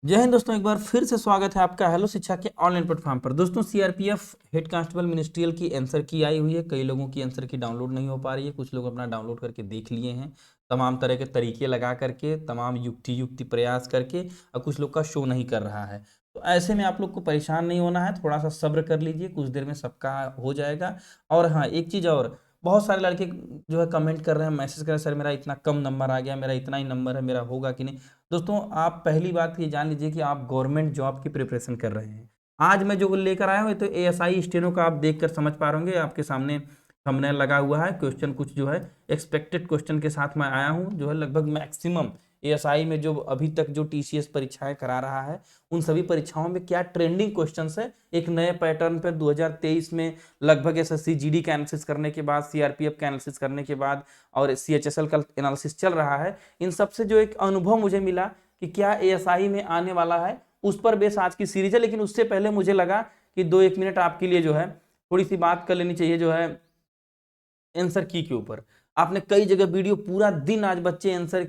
जय हिंद दोस्तों, एक बार फिर से स्वागत है आपका हेलो शिक्षा के ऑनलाइन प्लेटफॉर्म पर। दोस्तों, सीआरपीएफ हेड कांस्टेबल मिनिस्ट्रियल की आंसर की आई हुई है। कई लोगों की आंसर की डाउनलोड नहीं हो पा रही है, कुछ लोग अपना डाउनलोड करके देख लिए हैं तमाम तरह के तरीके लगा करके, तमाम युक्ति प्रयास करके, और कुछ लोग का शो नहीं कर रहा है। तो ऐसे में आप लोग को परेशान नहीं होना है, थोड़ा सा सब्र कर लीजिए, कुछ देर में सबका हो जाएगा। और हाँ, एक चीज़ और, बहुत सारे लड़के जो है कमेंट कर रहे हैं, मैसेज कर रहे हैं, सर मेरा इतना कम नंबर आ गया, मेरा इतना ही नंबर है, मेरा होगा कि नहीं। दोस्तों, आप पहली बात ये जान लीजिए कि आप गवर्नमेंट जॉब की प्रिपरेशन कर रहे हैं। आज मैं जो लेकर आया हूँ, तो एएसआई स्टेनो का आप देखकर समझ पा रहे होंगे, आपके सामने थंबनेल लगा हुआ है। क्वेश्चन कुछ जो है एक्सपेक्टेड क्वेश्चन के साथ मैं आया हूँ, जो है लगभग मैक्सिमम एएसआई में जो अभी तक जो टीसीएस परीक्षाएं करा रहा है, उन सभी परीक्षाओं में क्या ट्रेंडिंग क्वेश्चंस है, एक नए पैटर्न पर 2023 में लगभग एसएससी जीडी का एनालिसिस करने के बाद, सीआरपीएफ का एनालिसिस करने के बाद, और सीएचएसएल का एनालिसिस चल रहा है। इन सबसे जो एक अनुभव मुझे मिला कि क्या एएसआई में आने वाला है, उस पर बेस आज की सीरीज है। लेकिन उससे पहले मुझे लगा कि 2-1 मिनट आपके लिए जो है थोड़ी सी बात कर लेनी चाहिए, जो है आंसर की के ऊपर। आपने कई जगह वीडियो पूरा दिन, आज बच्चे आंसर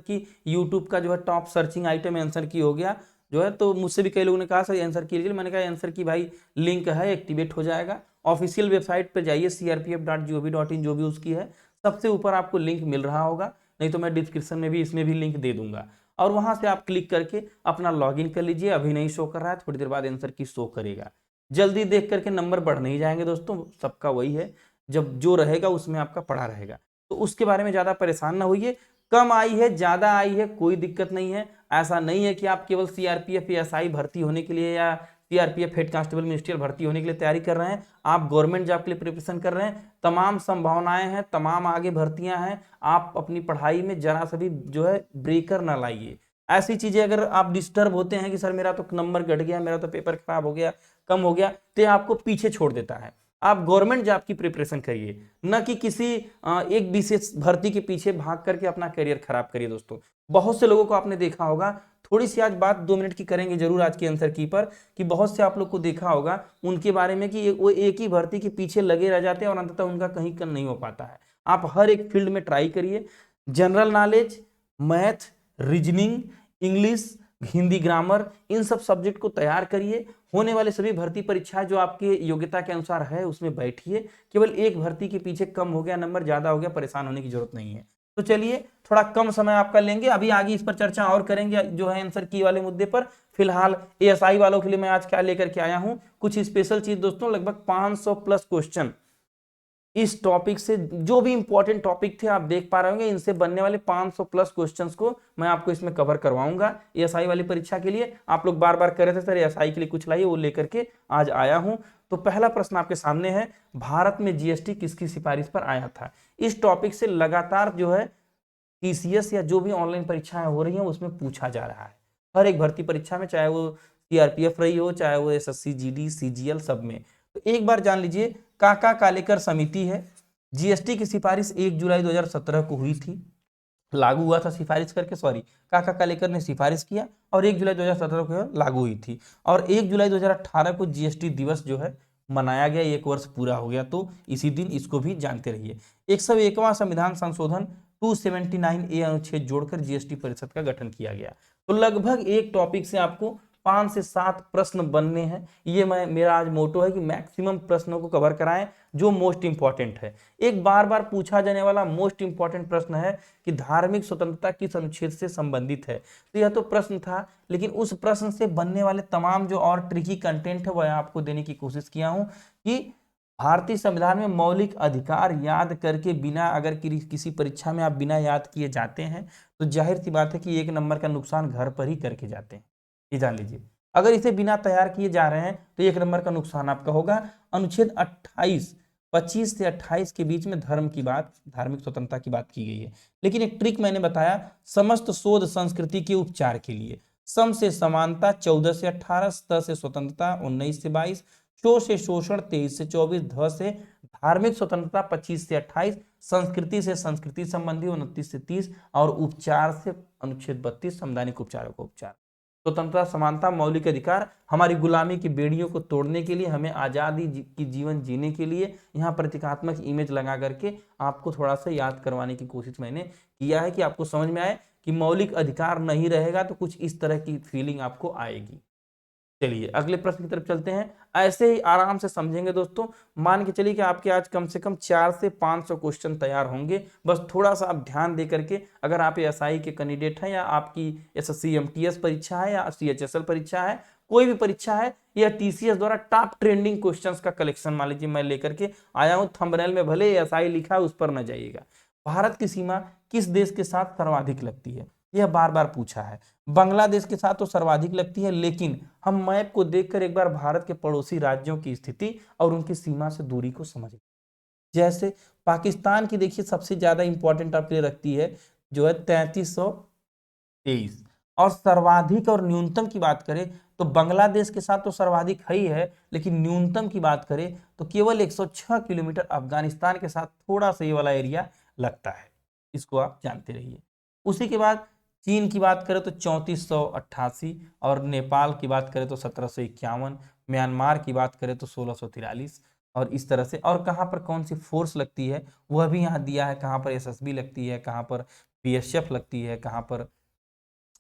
की यूट्यूब का जो है टॉप सर्चिंग आइटम आंसर की हो गया जो है। तो मुझसे भी कई लोगों ने कहा सर आंसर की लीजिए, मैंने कहा आंसर की भाई लिंक है, एक्टिवेट हो जाएगा। ऑफिशियल वेबसाइट पर जाइए crpf.gov.in, जो भी उसकी है, सबसे ऊपर आपको लिंक मिल रहा होगा, नहीं तो मैं डिस्क्रिप्शन में भी इसमें भी लिंक दे दूंगा। और वहां से आप क्लिक करके अपना लॉगिन कर लीजिए। अभी नहीं शो कर रहा है, थोड़ी देर बाद आंसर की शो करेगा। जल्दी देख करके नंबर बढ़ नहीं जाएंगे दोस्तों, सबका वही है, जब जो रहेगा उसमें आपका पड़ा रहेगा। तो उसके बारे में ज्यादा परेशान ना होइए। कम आई है, ज्यादा आई है, कोई दिक्कत नहीं है। ऐसा नहीं है कि आप केवल सीआरपीएफ एएसआई भर्ती होने के लिए या सीआरपीएफ हेड कांस्टेबल मिनिस्ट्रियल भर्ती होने के लिए तैयारी कर रहे हैं, आप गवर्नमेंट जॉब के लिए प्रिपरेशन कर रहे हैं। तमाम संभावनाएं हैं, तमाम आगे भर्तियां हैं। आप अपनी पढ़ाई में जरा सा भी जो है ब्रेकर ना लाइए। ऐसी चीजें अगर आप डिस्टर्ब होते हैं कि सर मेरा तो नंबर घट गया, मेरा तो पेपर खराब हो गया, कम हो गया, तो आपको पीछे छोड़ देता है। आप गवर्नमेंट जॉब की प्रिपरेशन करिए, न कि किसी एक विशेष भर्ती के पीछे भाग करके अपना करियर खराब करिए। दोस्तों, बहुत से लोगों को आपने देखा होगा, थोड़ी सी आज बात 2 मिनट की करेंगे जरूर आज के आंसर की पर, कि बहुत से आप लोग को देखा होगा उनके बारे में कि वो एक ही भर्ती के पीछे लगे रह जाते हैं और अंततः उनका कहीं कम नहीं हो पाता है। आप हर एक फील्ड में ट्राई करिए। General knowledge, math, reasoning, English, Hindi grammar, इन सब सब्जेक्ट को तैयार करिए। होने वाले सभी भर्ती परीक्षाएं जो आपके योग्यता के अनुसार है उसमें बैठिए। केवल एक भर्ती के पीछे कम हो गया नंबर, ज्यादा हो गया, परेशान होने की जरूरत नहीं है। तो चलिए, थोड़ा कम समय आपका लेंगे, अभी आगे इस पर चर्चा और करेंगे जो है आंसर की वाले मुद्दे पर। फिलहाल एएसआई वालों के लिए मैं आज क्या लेकर के आया हूं, कुछ स्पेशल चीज दोस्तों। लगभग 500 प्लस क्वेश्चन इस टॉपिक से, जो भी इंपॉर्टेंट टॉपिक थे आप देख पा रहे होंगे, इनसे बनने वाले 500 प्लस क्वेश्चंस को मैं आपको इसमें कवर करवाऊंगा एएसआई वाली परीक्षा के लिए। आप लोग बार बार कह रहे थे सर एएसआई के लिए कुछ लाइए, वो लेकर के आज आया हूं। तो पहला प्रश्न आपके सामने है, भारत में जीएसटी किसकी सिफारिश पर आया था। इस टॉपिक से लगातार जो है टीसीएस या जो भी ऑनलाइन परीक्षाएं हो रही हैं उसमें पूछा जा रहा है। हर एक भर्ती परीक्षा में, चाहे वो सीआरपीएफ रही हो, चाहे वो एसएससी जीडी सीजीएल, सब में। तो एक बार जान लीजिए, काका कालेकर समिति है। जीएसटी की सिफारिश 1 जुलाई 2017 को हुई थी, लागू हुआ था सिफारिश करके, सॉरी, काका कालेकर ने सिफारिश किया और 1 जुलाई 2017 को लागू हुई थी। और 1 जुलाई 2018 को जीएसटी दिवस जो है मनाया गया, 1 वर्ष पूरा हो गया। तो इसी दिन इसको भी जानते रहिए। 101वां संविधान संशोधन 279A अनुच्छेद जोड़कर जीएसटी परिषद का गठन किया गया। तो लगभग एक टॉपिक से आपको 5 से 7 प्रश्न बनने हैं। ये मेरा आज मोटो है कि मैक्सिमम प्रश्नों को कवर कराएं जो मोस्ट इंपॉर्टेंट है। एक बार बार पूछा जाने वाला मोस्ट इंपॉर्टेंट प्रश्न है कि धार्मिक स्वतंत्रता किस अनुच्छेद से संबंधित है। तो यह तो प्रश्न था, लेकिन उस प्रश्न से बनने वाले तमाम जो और ट्रिकी कंटेंट है वह आपको देने की कोशिश किया हूं कि भारतीय संविधान में मौलिक अधिकार याद करके बिना, अगर किसी परीक्षा में आप बिना याद किए जाते हैं तो जाहिर सी बात है कि 1 नंबर का नुकसान घर पर ही करके जाते हैं। ये जान लीजिए, अगर इसे बिना तैयार किए जा रहे हैं तो 1 नंबर का नुकसान आपका होगा। अनुच्छेद 28, 25 से 28 के बीच में धर्म की बात, धार्मिक स्वतंत्रता की बात की गई है। लेकिन एक ट्रिक मैंने बताया, समस्त शोध संस्कृति के उपचार के लिए। सम से समानता 14 से 18, स्त से स्वतंत्रता 19 से 22, शो से शोषण 23 से 24, ध से धार्मिक स्वतंत्रता 25 से 28, संस्कृति से संस्कृति संबंधी 29 से 30, और उपचार से अनुच्छेद 32, संवैधानिक उपचारों का उपचार। स्वतंत्रता, समानता, मौलिक अधिकार, हमारी गुलामी की बेड़ियों को तोड़ने के लिए, हमें आजादी की जीवन जीने के लिए, यहाँ प्रतीकात्मक इमेज लगा करके आपको थोड़ा सा याद करवाने की कोशिश मैंने किया है कि आपको समझ में आए कि मौलिक अधिकार नहीं रहेगा तो कुछ इस तरह की फीलिंग आपको आएगी। चलिए अगले प्रश्न की तरफ चलते हैं। ऐसे ही आराम से समझेंगे दोस्तों। मान के चलिए कि आपके आज कम से कम 4 से 500 क्वेश्चन तैयार होंगे। बस थोड़ा सा आप ध्यान दे करके, अगर आप एसआई के कैंडिडेट हैं या आपकी एसएससी एमटीएस परीक्षा है या सीएचएसएल परीक्षा है, कोई भी परीक्षा है, या टीसीएस द्वारा टॉप ट्रेंडिंग क्वेश्चंस का कलेक्शन मान लीजिए मैं लेकर के आया हूं। थंबनेल में भले एसआई लिखा है उस पर न जाइएगा। भारत की सीमा किस देश के साथ सर्वाधिक लगती है, यह बार बार पूछा है। बांग्लादेश के साथ तो सर्वाधिक लगती है, लेकिन हम मैप को देखकर एक बार भारत के पड़ोसी राज्यों की स्थिति और उनकी सीमा से दूरी को समझ। जैसे पाकिस्तान की देखिए सबसे ज्यादा इंपॉर्टेंट आपके लिए रखती है जो है 3323, और सर्वाधिक और न्यूनतम की बात करें तो बांग्लादेश के साथ तो सर्वाधिक है ही है, लेकिन न्यूनतम की बात करें तो केवल 106 किलोमीटर अफगानिस्तान के साथ थोड़ा सा ये वाला एरिया लगता है। इसको आप जानते रहिए। उसी के बाद चीन की बात करें तो 3488, और नेपाल की बात करें तो 1751, म्यांमार की बात करें तो 1643, और इस तरह से। और कहाँ पर कौन सी फोर्स लगती है वह भी यहाँ दिया है, कहाँ पर एसएसबी लगती है, कहाँ पर बीएसएफ लगती है, कहाँ पर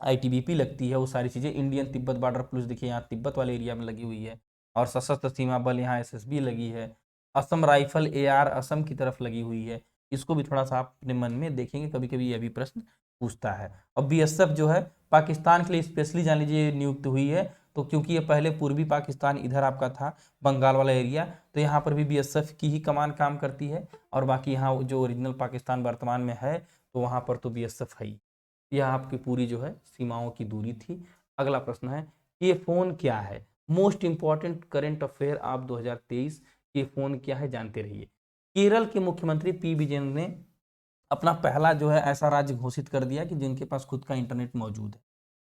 आईटीबीपी लगती है, वो सारी चीजें। इंडियन तिब्बत बॉर्डर पुलिस देखिए यहाँ तिब्बत वाले एरिया में लगी हुई है, और सशस्त्र सीमा बल यहाँ एसएसबी लगी है। असम राइफल एआर असम की तरफ लगी हुई है। इसको भी थोड़ा सा आप अपने मन में देखेंगे, कभी कभी यह भी प्रश्न पूछता है। और बीएसएफ जो है पाकिस्तान के लिए स्पेशली जान लीजिए नियुक्त हुई है, तो क्योंकि ये पहले पूर्वी पाकिस्तान इधर आपका था बंगाल वाला एरिया, तो यहाँ पर भी बीएसएफ की ही कमान काम करती है। और बाकी यहाँ जो ओरिजिनल पाकिस्तान वर्तमान में है तो वहाँ पर तो बीएसएफ है ही। यह आपकी पूरी जो है सीमाओं की दूरी थी। अगला प्रश्न है, ये फोन क्या है? मोस्ट इंपॉर्टेंट करंट अफेयर आप 2023, ये फोन क्या है जानते रहिए। केरल के मुख्यमंत्री पी विजयन ने अपना पहला जो है ऐसा राज्य घोषित कर दिया कि जिनके पास खुद का इंटरनेट मौजूद है।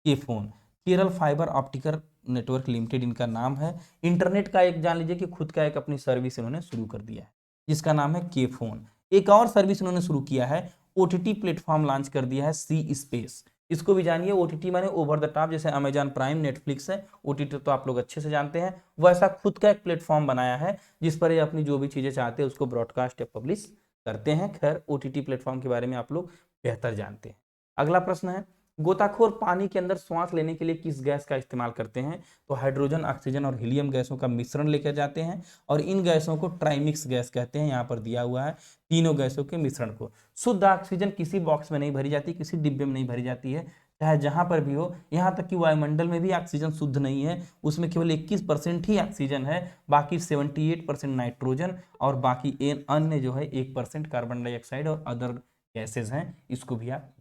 के phone, Kerala fibre optical network limited इनका नाम है। इंटरनेट का एक जान लीजिए कि खुद का एक अपनी सर्विस इन्होंने शुरू कर दिया है जिसका नाम है के फोन। एक और सर्विस इन्होंने शुरू किया है, ओटीटी प्लेटफॉर्म लॉन्च कर दिया है सी स्पेस। इसको भी जानिए। ओटीटी माने ओवर द टॉप, जैसे अमेजॉन प्राइम नेटफ्लिक्स है, ओटीटी तो आप लोग अच्छे से जानते हैं, वैसा खुद का एक प्लेटफॉर्म बनाया है जिस पर ये अपनी जो भी चीजें चाहते हैं उसको ब्रॉडकास्ट या पब्लिश करते हैं। खैर ओटीटी प्लेटफॉर्म के बारे में आप लोग बेहतर जानते हैं। अगला प्रश्न है, गोताखोर पानी के अंदर सांस लेने के लिए किस गैस का इस्तेमाल करते हैं? तो हाइड्रोजन, ऑक्सीजन और हीलियम गैसों का मिश्रण लेकर जाते हैं, और इन गैसों को ट्राइमिक्स गैस कहते हैं। यहाँ पर दिया हुआ है तीनों गैसों के मिश्रण को। शुद्ध ऑक्सीजन किसी बॉक्स में नहीं भरी जाती, किसी डिब्बे में नहीं भरी जाती है, चाहे जहां पर भी हो। यहाँ तक कि वायुमंडल में भी ऑक्सीजन शुद्ध नहीं है, उसमें केवल 21% ही ऑक्सीजन है, बाकी 78% नाइट्रोजन, और बाकी अन्य जो है 1% कार्बन डाइऑक्साइड और अदर गैसेज हैं। इसको भी आप,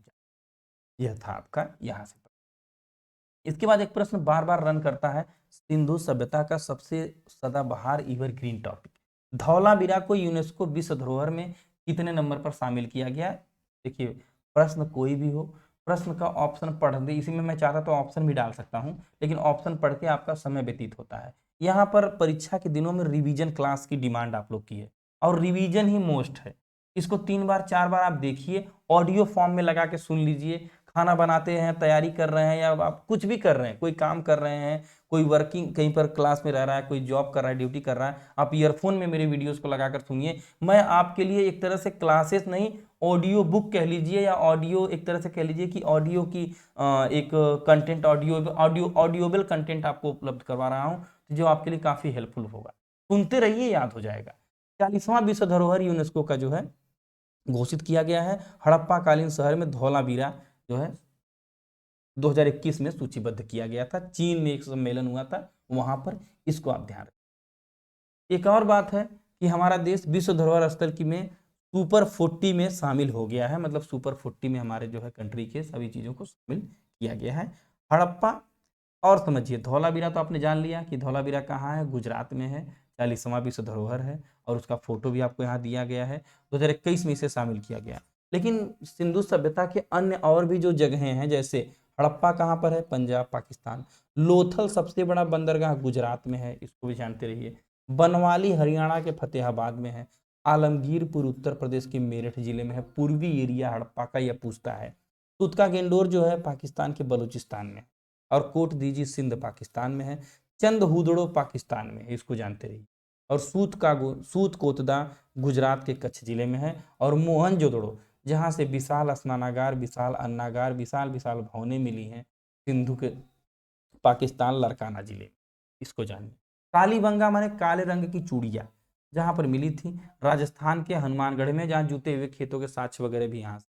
यह था आपका यहाँ से। इसके बाद एक प्रश्न बार बार रन करता है, सिंधु सभ्यता का सबसे सदाबहार एवरग्रीन टॉपिक, धौलावीरा को यूनेस्को विश्व धरोहर में कितने नंबर पर शामिल किया गया? देखिए प्रश्न कोई भी हो, प्रश्न का ऑप्शन पढ़ दे, इसी में मैं चाहता तो ऑप्शन भी डाल सकता हूं, लेकिन ऑप्शन पढ़ के आपका समय व्यतीत होता है। यहाँ पर परीक्षा के दिनों में रिवीजन क्लास की डिमांड आप लोग की है, और रिवीजन ही मोस्ट है। इसको 3 बार 4 बार आप देखिए, ऑडियो फॉर्म में लगा के सुन लीजिए। खाना बनाते हैं, तैयारी कर रहे हैं, या आप कुछ भी कर रहे हैं, कोई काम कर रहे हैं, कोई वर्किंग कहीं पर क्लास में रह रहा है, कोई जॉब कर रहा है, ड्यूटी कर रहा है, आप ईयरफोन में मेरे वीडियोस को लगाकर सुनिए। मैं आपके लिए एक तरह से क्लासेस नहीं, ऑडियो बुक कह लीजिए, या ऑडियो एक तरह से कह लीजिए कि ऑडियो की एक कंटेंट, ऑडियोबल कंटेंट आपको उपलब्ध करवा रहा हूँ, जो आपके लिए काफी हेल्पफुल होगा। सुनते रहिए, याद हो जाएगा। 40वां विश्व धरोहर यूनेस्को का जो है घोषित किया गया है। हड़प्पा कालीन शहर में धौलावीरा जो है 2021 में सूचीबद्ध किया गया था। चीन में एक सम्मेलन हुआ था, वहां पर। इसको आप ध्यान रखें। एक और बात है कि हमारा देश विश्व धरोहर स्थल की में सुपर 40 में शामिल हो गया है, मतलब सुपर 40 में हमारे जो है कंट्री के सभी चीजों को शामिल किया गया है। हड़प्पा, और समझिए धौलावीरा तो आपने जान लिया कि धौलावीरा कहाँ है, गुजरात में है, 40वां विश्व धरोहर है, और उसका फोटो भी आपको यहाँ दिया गया है। 2021 में इसे शामिल किया गया। लेकिन सिंधु सभ्यता के अन्य और भी जो जगहें हैं, जैसे हड़प्पा कहाँ पर है, पंजाब पाकिस्तान। लोथल सबसे बड़ा बंदरगाह गुजरात में है, इसको भी जानते रहिए। बनवाली हरियाणा के फतेहाबाद में है। आलमगीरपुर उत्तर प्रदेश के मेरठ जिले में है। पूर्वी एरिया हड़प्पा का यह पूछता है। तुतका गेंडोर जो है पाकिस्तान के बलूचिस्तान में, और कोट दीजी सिंध पाकिस्तान में है। चंद हुदड़ो पाकिस्तान में है, इसको जानते रहिए। और सूत कोतदा गुजरात के कच्छ जिले में है। और मोहनजोदड़ो जहाँ से विशाल स्नानागार, विशाल अन्नागार, विशाल विशाल भवनें मिली हैं सिंधु के पाकिस्तान लड़काना जिले में। इसको जानिए। कालीबंगा माने काले रंग की चूड़िया, जहां पर मिली थी राजस्थान के हनुमानगढ़ में, जहां जूते हुए खेतों के साक्ष्य वगैरह भी यहाँ से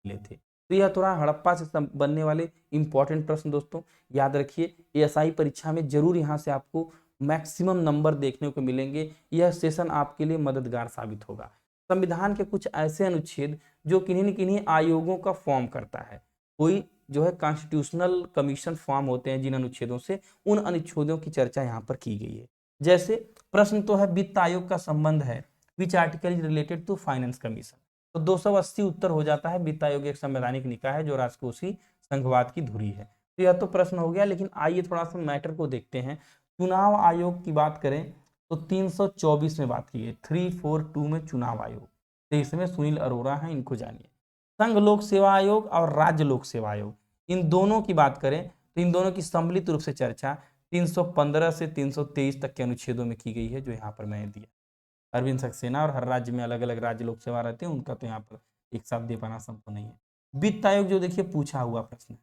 मिले थे। तो यह थोड़ा हड़प्पा से बनने वाले इंपॉर्टेंट प्रश्न दोस्तों याद रखिए। एएसआई परीक्षा में जरूर यहाँ से आपको मैक्सिमम नंबर देखने को मिलेंगे। यह सेशन आपके लिए मददगार साबित होगा। संविधान के कुछ ऐसे अनुच्छेद जो किन्हीं न किन्हीं आयोगों का फॉर्म करता है, कोई जो है कॉन्स्टिट्यूशनल कमीशन फॉर्म होते हैं जिन अनुच्छेदों से, उन अनुच्छेदों की चर्चा यहाँ पर की गई है। जैसे प्रश्न तो है वित्त आयोग का संबंध है, which article is related to finance commission, तो 280 उत्तर हो जाता है। वित्त आयोग एक संवैधानिक निकाय है जो राजकोषीय संघवाद की धुरी है। तो यह तो प्रश्न हो गया, लेकिन आइए थोड़ा सा मैटर को देखते हैं। चुनाव आयोग की बात करें तो 324 में बात की है, 342 में चुनाव आयोग, तो इसमें सुनील अरोड़ा हैं, इनको जानिए। संघ लोक सेवा आयोग और राज्य लोक सेवा आयोग, इन दोनों की बात करें तो इन दोनों की सम्मिलित रूप से चर्चा 315 से 323 तक के अनुच्छेदों में की गई है, जो यहाँ पर मैंने दिया। अरविंद सक्सेना, और हर राज्य में अलग अलग राज्य लोक सेवा रहते हैं, उनका तो यहाँ पर एक साथ दे पाना संभव नहीं है। वित्त आयोग जो देखिए पूछा हुआ प्रश्न,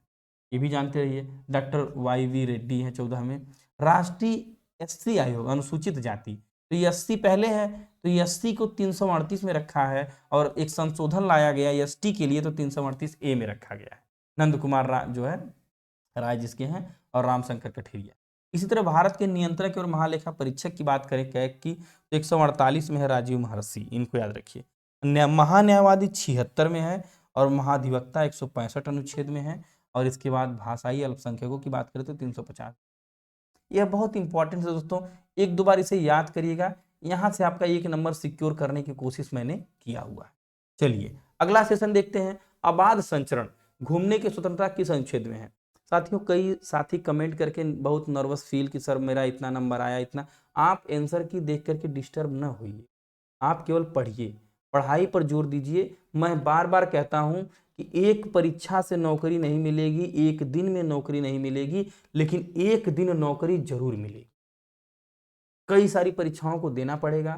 ये भी जानते रहिए। डॉक्टर YV रेड्डी है 14 में। राष्ट्रीय SC आयोग अनुसूचित जाति, तो ये 80 पहले है, तो ये 80 को 338 में रखा है, और एक संशोधन लाया गया ST के लिए, तो 338A में रखा गया है। नंद कुमार जो है राय जिसके हैं, और रामशंकर कठेरिया। इसी तरह भारत के नियंत्रक और महालेखा परीक्षक की बात करें कैग की, तो 148 में है राजीव महर्षि, इनको याद रखिए। महान्यायवादी 76 में है, और महाधिवक्ता 165 अनुच्छेद में है, और इसके बाद भाषाई अल्पसंख्यकों की बात करें तो 350। यह बहुत इंपॉर्टेंट है दोस्तों, एक दो बार इसे याद करिएगा, यहाँ से आपका 1 नंबर सिक्योर करने की कोशिश मैंने किया हुआ है। चलिए अगला सेशन देखते हैं। अबाध संचरण, घूमने की स्वतंत्रता किस अनुच्छेद में है? साथियों, कई साथी कमेंट करके बहुत नर्वस फील कि सर मेरा इतना नंबर आया, इतना। आप आंसर की देख करके डिस्टर्ब न होइए, आप केवल पढ़िए, पढ़ाई पर जोर दीजिए। मैं बार बार कहता हूं कि एक परीक्षा से नौकरी नहीं मिलेगी, एक दिन में नौकरी नहीं मिलेगी, लेकिन एक दिन नौकरी जरूर मिलेगी। कई सारी परीक्षाओं को देना पड़ेगा,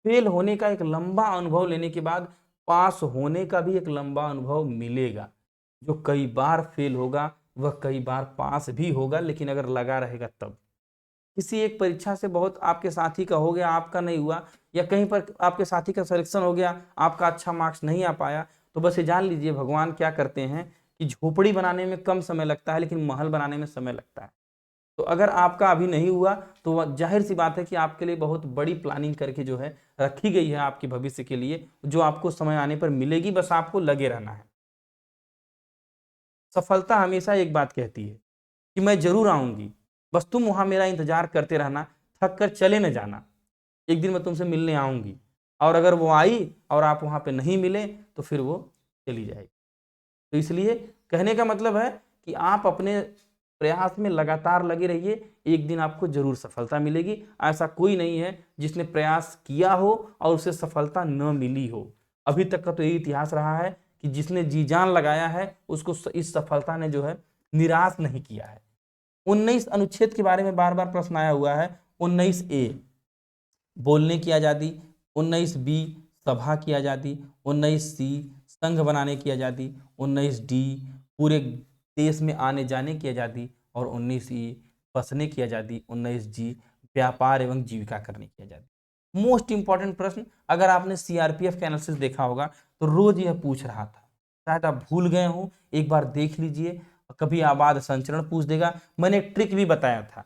फेल होने का एक लंबा अनुभव लेने के बाद पास होने का भी एक लंबा अनुभव मिलेगा। जो कई बार फेल होगा वह कई बार पास भी होगा, लेकिन अगर लगा रहेगा तब। किसी एक परीक्षा से बहुत आपके साथी का हो गया, आपका नहीं हुआ, या कहीं पर आपके साथी का सिलेक्शन हो गया, आपका अच्छा मार्क्स नहीं आ पाया, तो बस ये जान लीजिए भगवान क्या करते हैं कि झोपड़ी बनाने में कम समय लगता है, लेकिन महल बनाने में समय लगता है। तो अगर आपका अभी नहीं हुआ तो वह जाहिर सी बात है कि आपके लिए बहुत बड़ी प्लानिंग करके जो है रखी गई है आपके भविष्य के लिए, जो आपको समय आने पर मिलेगी, बस आपको लगे रहना है। सफलता हमेशा एक बात कहती है कि मैं जरूर आऊंगी, बस तुम वहां मेरा इंतजार करते रहना, थक कर चले न जाना, एक दिन मैं तुमसे मिलने आऊंगी। और अगर वो आई और आप वहां पे नहीं मिले तो फिर वो चली जाएगी। तो इसलिए कहने का मतलब है कि आप अपने प्रयास में लगातार लगे रहिए, एक दिन आपको जरूर सफलता मिलेगी। ऐसा कोई नहीं है जिसने प्रयास किया हो और उसे सफलता न मिली हो। अभी तक का तो यही इतिहास रहा है कि जिसने जी जान लगाया है उसको इस सफलता ने जो है निराश नहीं किया है। 19 अनुच्छेद के बारे में बार बार प्रश्न आया हुआ है। 19A बोलने की आजादी, 19B सभा की आजादी, 19C संघ बनाने की आजादी, 19D पूरे देश में आने जाने की आजादी, और 19E बसने की आजादी, 19G व्यापार एवं जीविका करने की आजादी। मोस्ट इंपॉर्टेंट प्रश्न, अगर आपने CRPF का एनालिसिस देखा होगा तो रोज यह पूछ रहा था, शायद आप भूल गए हो, एक बार देख लीजिए। कभी आबाद संचरण पूछ देगा। मैंने एक ट्रिक भी बताया था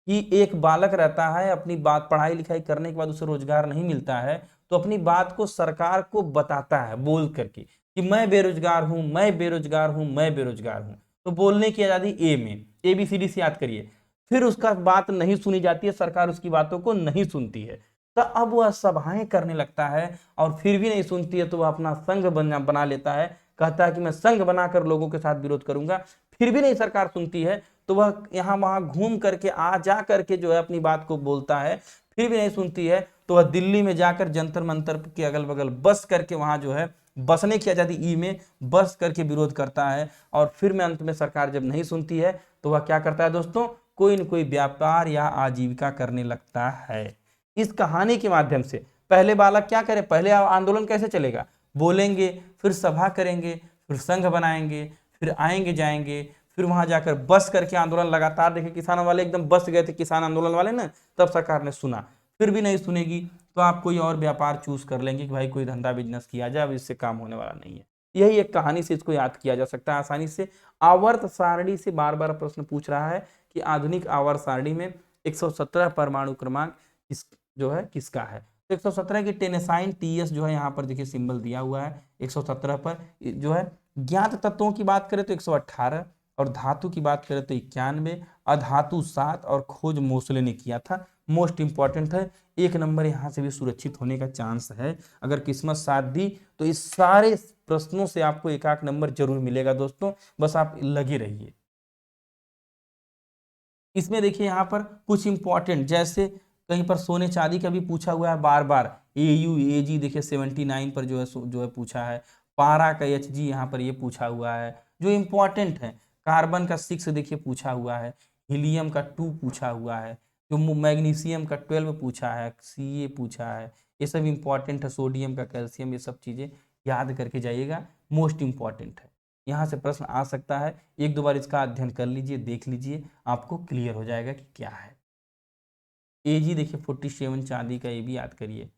कि एक बालक रहता है, अपनी बात पढ़ाई लिखाई करने के बाद उसे रोजगार नहीं मिलता है, तो अपनी बात को सरकार को बताता है बोल करके कि मैं बेरोजगार हूं, मैं बेरोजगार हूं, मैं बेरोजगार हूं। तो बोलने की आजादी ए में, ABCD से याद करिए। फिर उसका बात नहीं सुनी जाती है, सरकार उसकी बातों को नहीं सुनती है, तो अब वह सभाएं करने लगता है, और फिर भी नहीं सुनती है तो वह अपना संघ बना लेता है, कहता है कि मैं संघ बनाकर लोगों के साथ विरोध करूंगा। फिर भी नहीं सरकार सुनती है तो वह यहाँ वहां घूम करके जा करके जो है अपनी बात को बोलता है। फिर भी नहीं सुनती है तो वह दिल्ली में जाकर जंतर मंतर के अगल बगल बस करके वहां जो है बसने की आजादी ई में बस करके विरोध करता है। और फिर में अंत में सरकार जब नहीं सुनती है तो वह क्या करता है दोस्तों, कोई न कोई व्यापार या आजीविका करने लगता है। इस कहानी के माध्यम से पहले बालक क्या करे, पहले आंदोलन कैसे चलेगा, बोलेंगे, फिर सभा करेंगे, फिर संघ बनाएंगे, फिर आएंगे जाएंगे, फिर वहां जाकर बस करके आंदोलन लगातार, देखिए किसानों वाले एकदम बस गए थे किसान आंदोलन वाले ना, तब सरकार ने सुना, फिर भी नहीं सुनेगी तो आप कोई और व्यापार चूज कर लेंगे कि भाई कोई धंधा बिजनेस किया जाए, अब इससे काम होने वाला नहीं है। यही एक कहानी से इसको याद किया जा सकता है आसानी से। आवर्त सारणी से बार बार प्रश्न पूछ रहा है कि आधुनिक आवर्त सारणी में 117 परमाणु क्रमांक किस जो है किसका है। तो 117 की टेनेसाइन टीएस जो है यहाँ पर देखिए सिंबल दिया हुआ है 117 पर जो है। ज्ञात तत्वों की बात करें तो 118, और धातु की बात करें तो 91, अधातु 7, और खोज मोसले ने किया था। मोस्ट इंपॉर्टेंट है, 1 नंबर यहाँ से भी सुरक्षित होने का चांस है। अगर किस्मत साथ दी तो इस सारे प्रश्नों से आपको 1 नंबर जरूर मिलेगा दोस्तों, बस आप लगे रहिए। इसमें देखिए यहाँ पर कुछ इंपॉर्टेंट, जैसे कहीं पर सोने चांदी का भी पूछा हुआ है बार बार। एयू एजी देखिए 79 पर जो है पूछा है। पारा का एचजी यहाँ पर ये पूछा हुआ है जो इंपॉर्टेंट है। कार्बन का 6 देखिए पूछा हुआ है। हीलियम का 2 पूछा हुआ है। जो मैग्नीशियम का 12 पूछा है। सी पूछा है। ये सब इंपॉर्टेंट है। सोडियम का, कैल्शियम, ये सब चीजें याद करके जाइएगा, मोस्ट इंपॉर्टेंट है। यहाँ से प्रश्न आ सकता है, 1-2 बार इसका अध्ययन कर लीजिए, देख लीजिए, आपको क्लियर हो जाएगा कि क्या है। एजी देखिए 47 चांदी का, ये भी याद करिए।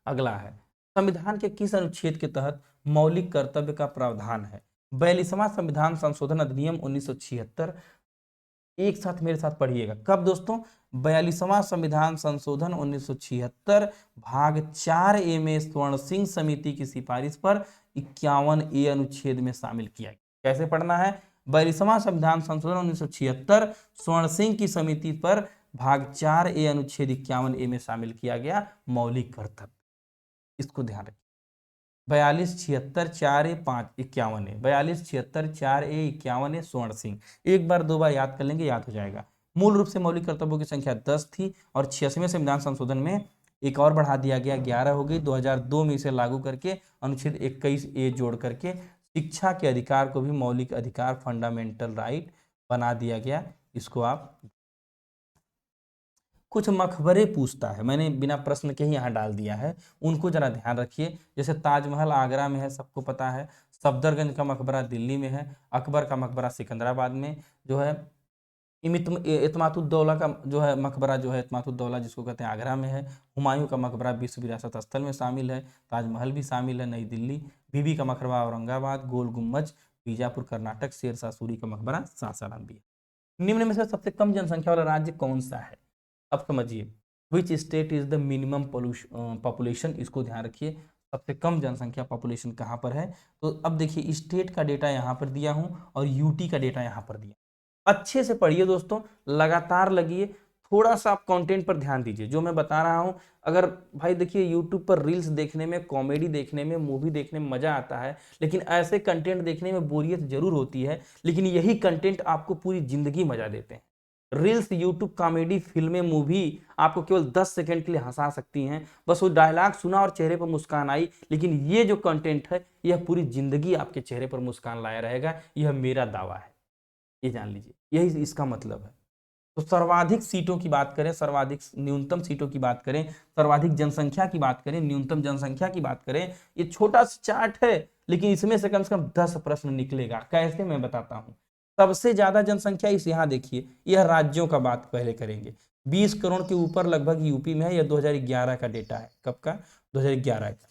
अगला है, संविधान के किस अनुच्छेद के तहत मौलिक कर्तव्य का प्रावधान है। 42वां संविधान संशोधन अधिनियम 1976। एक साथ मेरे साथ पढ़िएगा, कब दोस्तों? 42वां संविधान संशोधन 1976 भाग 4A में स्वर्ण सिंह समिति की सिफारिश पर 51A अनुच्छेद में शामिल किया गया। कैसे पढ़ना है? 42वां संविधान संशोधन 1976 स्वर्ण सिंह की समिति पर भाग 4A अनुच्छेद 51A में शामिल किया गया मौलिक कर्तव्य। इसको ध्यान रखिए। 42, 76, 4A, 5, 51 है। 42, 76, 4A, 51 है स्वर्ण सिंह। एक बार 2 बार याद कर लेंगे, याद हो जाएगा। मूल रूप से मौलिक कर्तव्यों की संख्या 10 थी और 86वें संविधान संशोधन में एक और बढ़ा दिया गया, 11 हो गई। 2002 में इसे लागू करके अनुच्छेद 21A जोड़ करके शिक्षा के अधिकार को भी मौलिक अधिकार, फंडामेंटल राइट बना दिया गया। इसको आप कुछ मकबरे पूछता है, मैंने बिना प्रश्न के ही यहाँ डाल दिया है, उनको जरा ध्यान रखिए। जैसे ताजमहल आगरा में है, सबको पता है। सफदरगंज का मकबरा दिल्ली में है। अकबर का मकबरा सिकंदराबाद में जो है। इत्मातुद्दौला का जो है मकबरा, जो है इत्मातुद्दौला जिसको कहते हैं, आगरा में है। हुमायूं का मकबरा विश्व विरासत स्थल में शामिल है। ताजमहल भी शामिल है, नई दिल्ली। बीबी का मकबरा औरंगाबाद। गोल गुम्बज बीजापुर कर्नाटक। शेरशाह सूरी का मकबरा सासाराम भी है। निम्न में से सबसे कम जनसंख्या वाला राज्य कौन सा है? अब समझिए, which state is the minimum population, इसको ध्यान रखिए। सबसे कम जनसंख्या पॉपुलेशन कहाँ पर है? तो अब देखिए, स्टेट का डेटा यहाँ पर दिया हूँ और यूटी का डेटा यहाँ पर दिया। अच्छे से पढ़िए दोस्तों, लगातार लगिए, थोड़ा सा आप कंटेंट पर ध्यान दीजिए जो मैं बता रहा हूँ। अगर भाई देखिए, यूट्यूब पर रील्स देखने में, कॉमेडी देखने में, मूवी देखने में मजा आता है, लेकिन ऐसे कंटेंट देखने में बोरियत जरूर होती है। लेकिन यही कंटेंट आपको पूरी जिंदगी मजा देते हैं। रील्स, यूट्यूब, कॉमेडी, फिल्में, मूवी आपको केवल 10 सेकंड के लिए हंसा सकती हैं, बस वो डायलॉग सुना और चेहरे पर मुस्कान आई। लेकिन ये जो कंटेंट है, यह पूरी जिंदगी आपके चेहरे पर मुस्कान लाया रहेगा, यह मेरा दावा है, ये जान लीजिए, यही इसका मतलब है। तो सर्वाधिक सीटों की बात करें, सर्वाधिक न्यूनतम सीटों की बात करें, सर्वाधिक जनसंख्या की बात करें, न्यूनतम जनसंख्या की बात करें, ये छोटा सा चार्ट है, लेकिन इसमें से कम 10 प्रश्न निकलेगा। कैसे, मैं बताता हूं। सबसे ज्यादा जनसंख्या इस यहाँ देखिए, यह राज्यों का बात पहले करेंगे। 20 करोड़ के ऊपर लगभग यूपी में है। यह 2011 का डेटा है। कब का? 2011 का।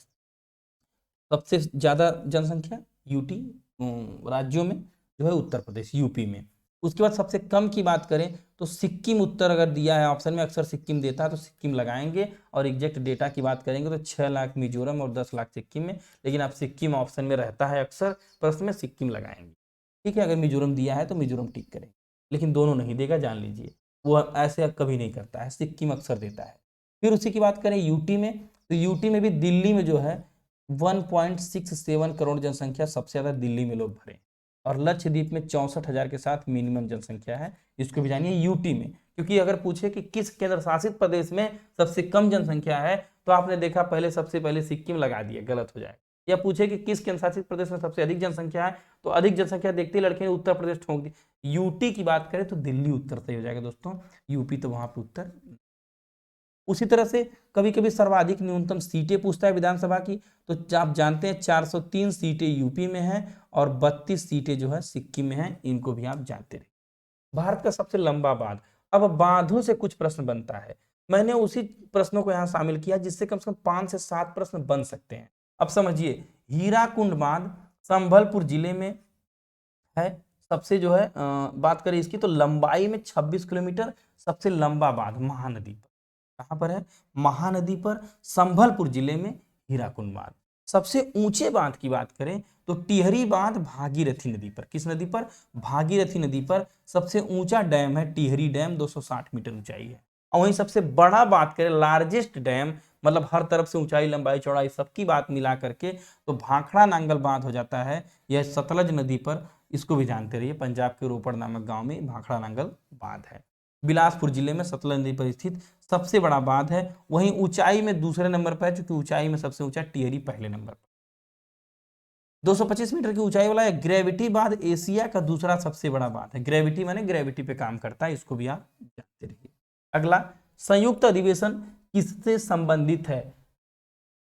सबसे ज्यादा जनसंख्या यूटी राज्यों में जो है उत्तर प्रदेश, यूपी में। उसके बाद सबसे कम की बात करें तो सिक्किम उत्तर अगर दिया है ऑप्शन में, अक्सर सिक्किम देता है तो सिक्किम लगाएंगे। और एग्जैक्ट डेटा की बात करेंगे तो 6 लाख मिजोरम और 10 लाख सिक्किम में, लेकिन आप सिक्किम ऑप्शन में रहता है अक्सर, प्रश्न में सिक्किम लगाएंगे। ठीक है, अगर मिजोरम दिया है तो मिजोरम टिक करें, लेकिन दोनों नहीं देगा, जान लीजिए, वो ऐसे कभी नहीं करता है, सिक्किम अक्सर देता है। फिर उसी की बात करें यूटी में, तो यूटी में भी दिल्ली में जो है 1.67 करोड़ जनसंख्या, सबसे ज्यादा दिल्ली में लोग भरे। और लक्षद्वीप में 64,000 के साथ मिनिमम जनसंख्या है। इसको भी जानिए यूटी में, क्योंकि अगर पूछे कि किस केंद्र शासित प्रदेश में सबसे कम जनसंख्या है, तो आपने देखा पहले सबसे पहले सिक्किम लगा दिया, गलत हो जाएगा। या पूछे कि किस केंद्र शासित प्रदेश में सबसे अधिक जनसंख्या है, तो अधिक जनसंख्या देखते ही लड़के ने उत्तर प्रदेश ठोक दी। यूटी की बात करें तो दिल्ली उत्तर सही हो जाएगा दोस्तों, यूपी तो वहां पर उत्तर उसी तरह से कभी कभी सर्वाधिक न्यूनतम सीटें पूछता है विधानसभा की, तो आप जानते हैं 403 सीटें यूपी में हैं और 32 सीटें जो है सिक्किम में हैं, इनको भी आप जानते रहे। भारत का सबसे लंबा बांध। अब बांधों से कुछ प्रश्न बनता है, मैंने उसी प्रश्नों को यहाँ शामिल किया जिससे कम से कम 5 से 7 प्रश्न बन सकते हैं। अब समझिए, हीराकुंड बांध संभलपुर जिले में है, सबसे जो है बात करें इसकी तो लंबाई में 26 किलोमीटर, सबसे लंबा बांध महानदी पर। कहां पर है? महानदी पर, संभलपुर जिले में हीराकुंड बांध। सबसे ऊंचे बांध की बात करें तो टिहरी बांध भागीरथी नदी पर। किस नदी पर? भागीरथी नदी पर सबसे ऊंचा डैम है टिहरी डैम, 260 मीटर ऊंचाई है। और वहीं सबसे बड़ा बात करें, लार्जेस्ट डैम, मतलब हर तरफ से ऊंचाई लंबाई चौड़ाई सबकी बात मिला करके, तो भाखड़ा नांगल बांध हो जाता है। यह सतलज नदी पर, इसको भी जानते रहिए, पंजाब के रोपड़ नामक गांव में भाखड़ा नांगल बांध है। बिलासपुर जिले में सतलज नदी पर स्थित सबसे बड़ा बांध है। वहीं ऊंचाई में दूसरे नंबर पर है, चूंकि ऊंचाई में सबसे ऊंचा टिहरी पहले नंबर पर। 225 मीटर की ऊंचाई वाला है ग्रेविटी बांध, एशिया का दूसरा सबसे बड़ा बांध है। ग्रेविटी माने ग्रेविटी पे काम करता है, इसको भी आप जानते रहिए। अगला, संयुक्त अधिवेशन किससे संबंधित है?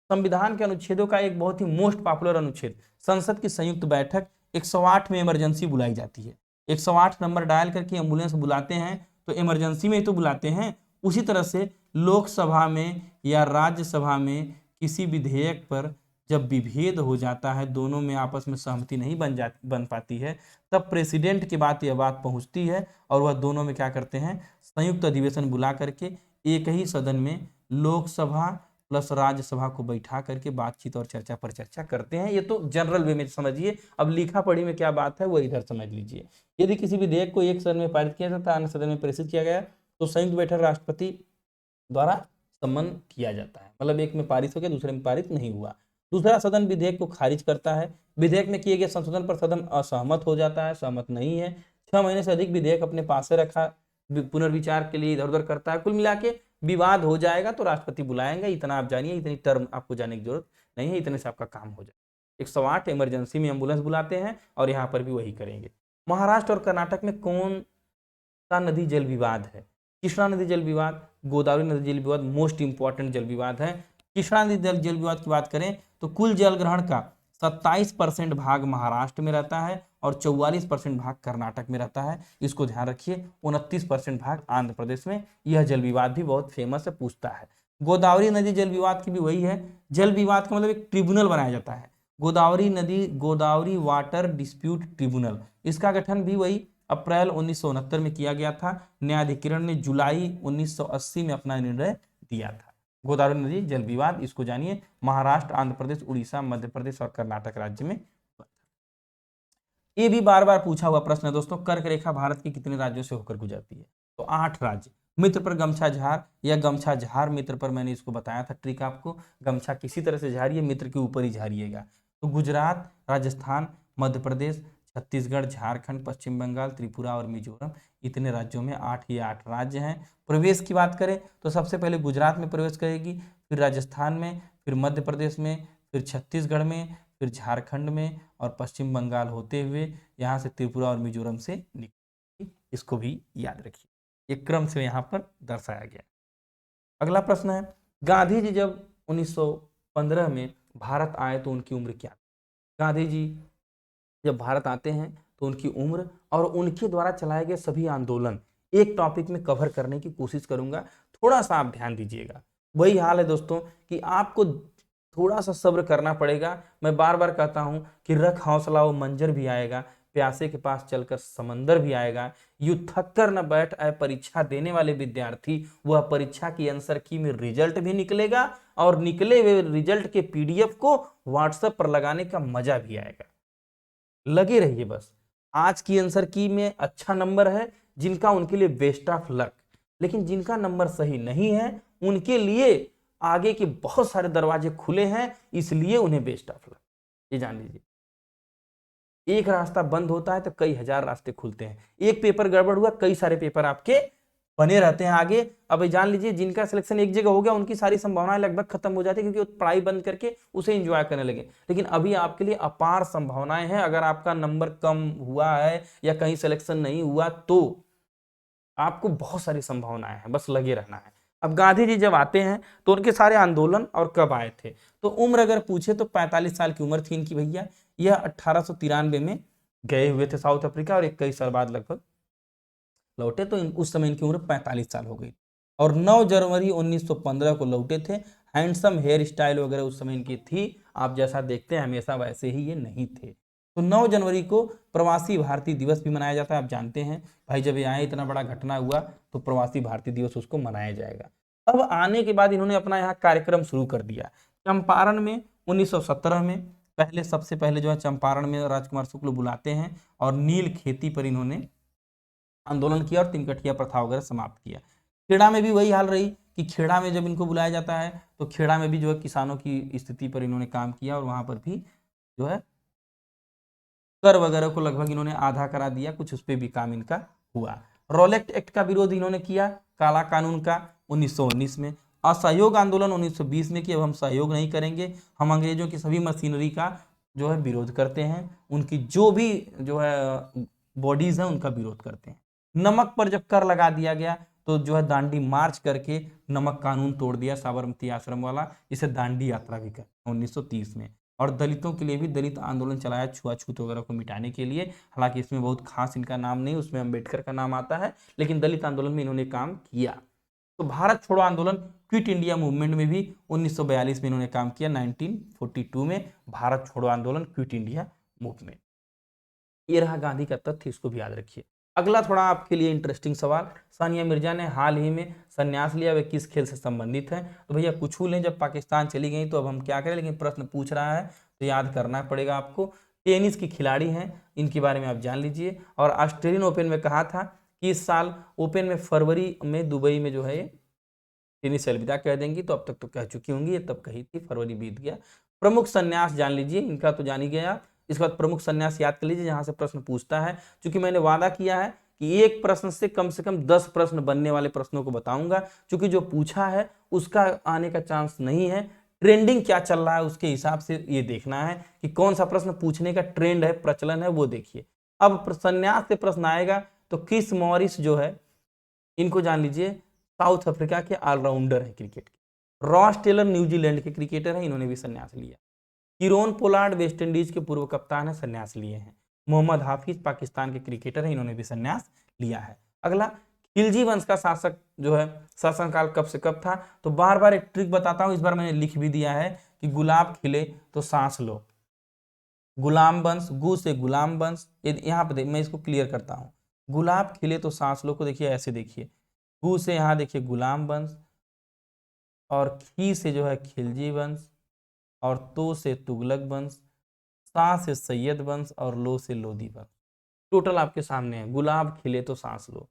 संविधान के अनुच्छेदों का एक बहुत ही मोस्ट पॉपुलर अनुच्छेद, संसद की संयुक्त बैठक। 108 में इमरजेंसी बुलाई जाती है। 108 नंबर डायल करके एम्बुलेंस बुलाते हैं, तो इमरजेंसी में ही तो बुलाते हैं। उसी तरह से लोकसभा में या राज्यसभा में किसी विधेयक पर जब विभेद हो जाता है, दोनों में आपस में सहमति नहीं बन पाती है, तब प्रेसिडेंट के बात यह बात पहुंचती है और वह दोनों में क्या करते हैं, संयुक्त अधिवेशन बुला करके एक ही सदन में लोकसभा प्लस राज्यसभा को बैठा करके बातचीत और चर्चा पर चर्चा करते हैं। ये तो जनरल वे में समझिए, अब लिखा पढ़ी में क्या बात है वो इधर समझ लीजिए। यदि किसी विधेयक को एक सदन में पारित किया जाता है, अन्य सदन में प्रेषित किया गया, तो संयुक्त बैठक राष्ट्रपति द्वारा सम्मन किया जाता है। मतलब एक में पारित हो गया, दूसरे में पारित नहीं हुआ, दूसरा सदन विधेयक को खारिज करता है। विधेयक में किए गए संशोधन पर सदन असहमत हो जाता है, सहमत नहीं है, 6 महीने से अधिक विधेयक अपने पास से रखा, पुनर्विचार के लिए इधर उधर करता है। कुल मिला के विवाद हो जाएगा तो राष्ट्रपति बुलाएंगे, इतना आप जानिए, इतनी टर्म आपको जाने की जरूरत नहीं है, इतने से आपका काम हो जाए। 108 इमरजेंसी में एम्बुलेंस बुलाते हैं और यहाँ पर भी वही करेंगे। महाराष्ट्र और कर्नाटक में कौन सा नदी जल विवाद है? कृष्णा नदी जल विवाद, गोदावरी नदी जल विवाद मोस्ट इंपॉर्टेंट जल विवाद है। कृष्णा नदी जल विवाद की बात करें तो कुल जल ग्रहण का 27% भाग महाराष्ट्र में रहता है और 44% भाग कर्नाटक में रहता है, इसको ध्यान रखिए। 29% भाग आंध्र प्रदेश में। यह जल विवाद भी बहुत फेमस है, पूछता है। गोदावरी नदी जल विवाद की भी वही है। जल विवाद का मतलब एक ट्रिब्यूनल बनाया जाता है, गोदावरी नदी गोदावरी वाटर डिस्प्यूट ट्रिब्यूनल। इसका गठन भी वही अप्रैल 1969 में किया गया था। न्यायाधिकरण ने जुलाई 1980 में अपना निर्णय दिया था। गोदावरी नदी जल विवाद, इसको जानिए। महाराष्ट्र, आंध्र प्रदेश, उड़ीसा, मध्य प्रदेश और कर्नाटक राज्य में। ये भी बार बार पूछा हुआ प्रश्न है दोस्तों, कर्क रेखा भारत के कितने राज्यों से होकर गुजरती है? तो 8 राज्य। मित्र पर गमछा झार या गमछा झार मित्र पर, मैंने इसको बताया था ट्रिक आपको, गमछा किसी तरह से झारिए, मित्र के ऊपर ही झारिएगा। तो गुजरात, राजस्थान, मध्य प्रदेश, छत्तीसगढ़, झारखंड, पश्चिम बंगाल, त्रिपुरा और मिजोरम, इतने राज्यों में 8 राज्य हैं। प्रवेश की बात करें तो सबसे पहले गुजरात में प्रवेश करेगी, फिर राजस्थान में, फिर मध्य प्रदेश में, फिर छत्तीसगढ़ में, फिर झारखंड में और पश्चिम बंगाल होते हुए यहाँ से त्रिपुरा और मिजोरम से निकलेगी। इसको भी याद रखिए, ये क्रम से यहाँ पर दर्शाया गया। अगला प्रश्न है, गांधी जी जब 1915 में भारत आए तो उनकी उम्र क्या थी? गांधी जी जब भारत आते हैं तो उनकी उम्र और उनके द्वारा चलाए गए सभी आंदोलन एक टॉपिक में कवर करने की कोशिश करूंगा, थोड़ा सा आप ध्यान दीजिएगा। वही हाल है दोस्तों कि आपको थोड़ा सा सब्र करना पड़ेगा। मैं बार बार कहता हूं कि रख हौसला, वो मंजर भी आएगा, प्यासे के पास चलकर समंदर भी आएगा। यूं थक कर न बैठ आए परीक्षा देने वाले विद्यार्थी, वह परीक्षा की आंसर की में रिजल्ट भी निकलेगा और निकले हुए रिजल्ट के पीडीएफ को व्हाट्सएप पर लगाने का मजा भी आएगा। लगे रहिए बस। आज की आंसर की में अच्छा नंबर है जिनका, उनके लिए बेस्ट ऑफ लक, लेकिन जिनका नंबर सही नहीं है उनके लिए आगे के बहुत सारे दरवाजे खुले हैं, इसलिए उन्हें बेस्ट ऑफ लक, ये जान लीजिए। एक रास्ता बंद होता है तो कई हजार रास्ते खुलते हैं। एक पेपर गड़बड़ हुआ, कई सारे पेपर आपके बने रहते हैं आगे। अब जान लीजिए, जिनका सिलेक्शन एक जगह हो गया उनकी सारी संभावनाएं लगभग खत्म हो जाती है, क्योंकि वो पढ़ाई बंद करके उसे एंजॉय करने लगे। लेकिन अभी आपके लिए अपार संभावनाएं हैं। अगर आपका नंबर कम हुआ है या कहीं सिलेक्शन नहीं हुआ तो आपको बहुत सारी संभावनाएं हैं, बस लगे रहना है। अब गांधी जी जब आते हैं तो उनके सारे आंदोलन और कब आए थे, तो उम्र अगर पूछे तो 45 साल की उम्र थी इनकी भैया। यह 1893 में गए हुए थे साउथ अफ्रीका और 21 साल बाद लगभग लौटे, तो उस समय इनकी उम्र 45 साल हो गई। और 9 जनवरी 1915 को लौटे थे। हैंडसम हेयर स्टाइल वगैरह उस समय इनकी थी, आप जैसा देखते हैं हमेशा वैसे ही ये नहीं थे। तो 9 जनवरी को प्रवासी भारतीय दिवस भी मनाया जाता है। आप जानते हैं भाई, जब ये आए इतना बड़ा घटना हुआ तो प्रवासी भारतीय दिवस उसको मनाया जाएगा। अब आने के बाद इन्होंने अपना यहाँ कार्यक्रम शुरू कर दिया चंपारण में 1917 में। पहले सबसे पहले जो है चंपारण में राजकुमार शुक्ल बुलाते हैं और नील खेती पर इन्होंने आंदोलन किया और तिनकठिया प्रथा वगैरह समाप्त किया। खेड़ा में भी वही हाल रही कि खेड़ा में जब इनको बुलाया जाता है तो खेड़ा में भी जो है किसानों की स्थिति पर इन्होंने काम किया और वहां पर भी जो है कर वगैरह को लगभग इन्होंने आधा करा दिया, कुछ उस पर भी काम इनका हुआ। रॉलेट एक्ट का विरोध इन्होंने किया, काला कानून का 1919 में। असहयोग आंदोलन 1920 में कि अब हम सहयोग नहीं करेंगे, हम अंग्रेजों की सभी मशीनरी का जो है विरोध करते हैं, उनकी जो भी जो है बॉडीज हैं उनका विरोध करते हैं। नमक पर जब कर लगा दिया गया तो जो है दांडी मार्च करके नमक कानून तोड़ दिया साबरमती आश्रम वाला, इसे दांडी यात्रा भी कर 1930 में। और दलितों के लिए भी दलित आंदोलन चलाया छुआछूत वगैरह को मिटाने के लिए। हालांकि इसमें बहुत खास इनका नाम नहीं, उसमें अम्बेडकर का नाम आता है, लेकिन दलित आंदोलन में इन्होंने काम किया। तो भारत छोड़ो आंदोलन क्विट इंडिया मूवमेंट में भी 1942 में इन्होंने काम किया। 1942 में भारत छोड़ो आंदोलन क्विट इंडिया मूवमेंट। ये रहा गांधी का तथ्य, इसको भी याद रखिए। अगला थोड़ा आपके लिए इंटरेस्टिंग सवाल, सानिया मिर्जा ने हाल ही में संन्यास लिया, वे किस खेल से संबंधित है? तो भैया कुछ लें, जब पाकिस्तान चली गई तो अब हम क्या करें, लेकिन प्रश्न पूछ रहा है तो याद करना पड़ेगा आपको। टेनिस की खिलाड़ी हैं, इनके बारे में आप जान लीजिए। और ऑस्ट्रेलियन ओपन में कहा था कि इस साल ओपन में फरवरी में दुबई में जो है टेनिस अलविदा कह देंगी, तो अब तक तो कह चुकी होंगी, ये तब कही थी, फरवरी बीत गया। प्रमुख संन्यास जान लीजिए, इनका तो जान ही गया। इसके बाद प्रमुख संन्यास याद कर लीजिए, जहां से प्रश्न पूछता है। क्योंकि मैंने वादा किया है कि एक प्रश्न से कम 10 प्रश्न बनने वाले प्रश्नों को बताऊंगा, क्योंकि जो पूछा है उसका आने का चांस नहीं है। ट्रेंडिंग क्या चल रहा है उसके हिसाब से ये देखना है कि कौन सा प्रश्न पूछने का ट्रेंड है, प्रचलन है, वो देखिए। अब संन्यास से प्रश्न आएगा तो क्रिस मॉरिस जो है, इनको जान लीजिए, साउथ अफ्रीका के ऑलराउंडर है क्रिकेट के। रॉस टेलर न्यूजीलैंड के क्रिकेटर हैं, इन्होंने भी संन्यास लिया। किरोन पोलार्ड वेस्ट इंडीज के पूर्व कप्तान है, संन्यास लिए हैं। मोहम्मद हाफिज पाकिस्तान के क्रिकेटर हैं, इन्होंने भी संन्यास लिया है। अगला, खिलजी वंश का शासक जो है शासनकाल कब से कब था? तो बार बार एक ट्रिक बताता हूं, इस बार मैंने लिख भी दिया है कि गुलाब खिले तो सांस लो। गुलाम वंश, गु से गुलाम वंश, यहाँ पे मैं इसको क्लियर करता हूँ। गुलाब खिले तो सांस लो को देखिए ऐसे देखिए, गु से यहाँ देखिए गुलाम वंश, और खी से जो है खिलजी वंश, और तो से तुगलक वंश, सा से सैयद वंश, और लो से लोधी वंश। टोटल आपके सामने है, गुलाब खिले तो सांस लो।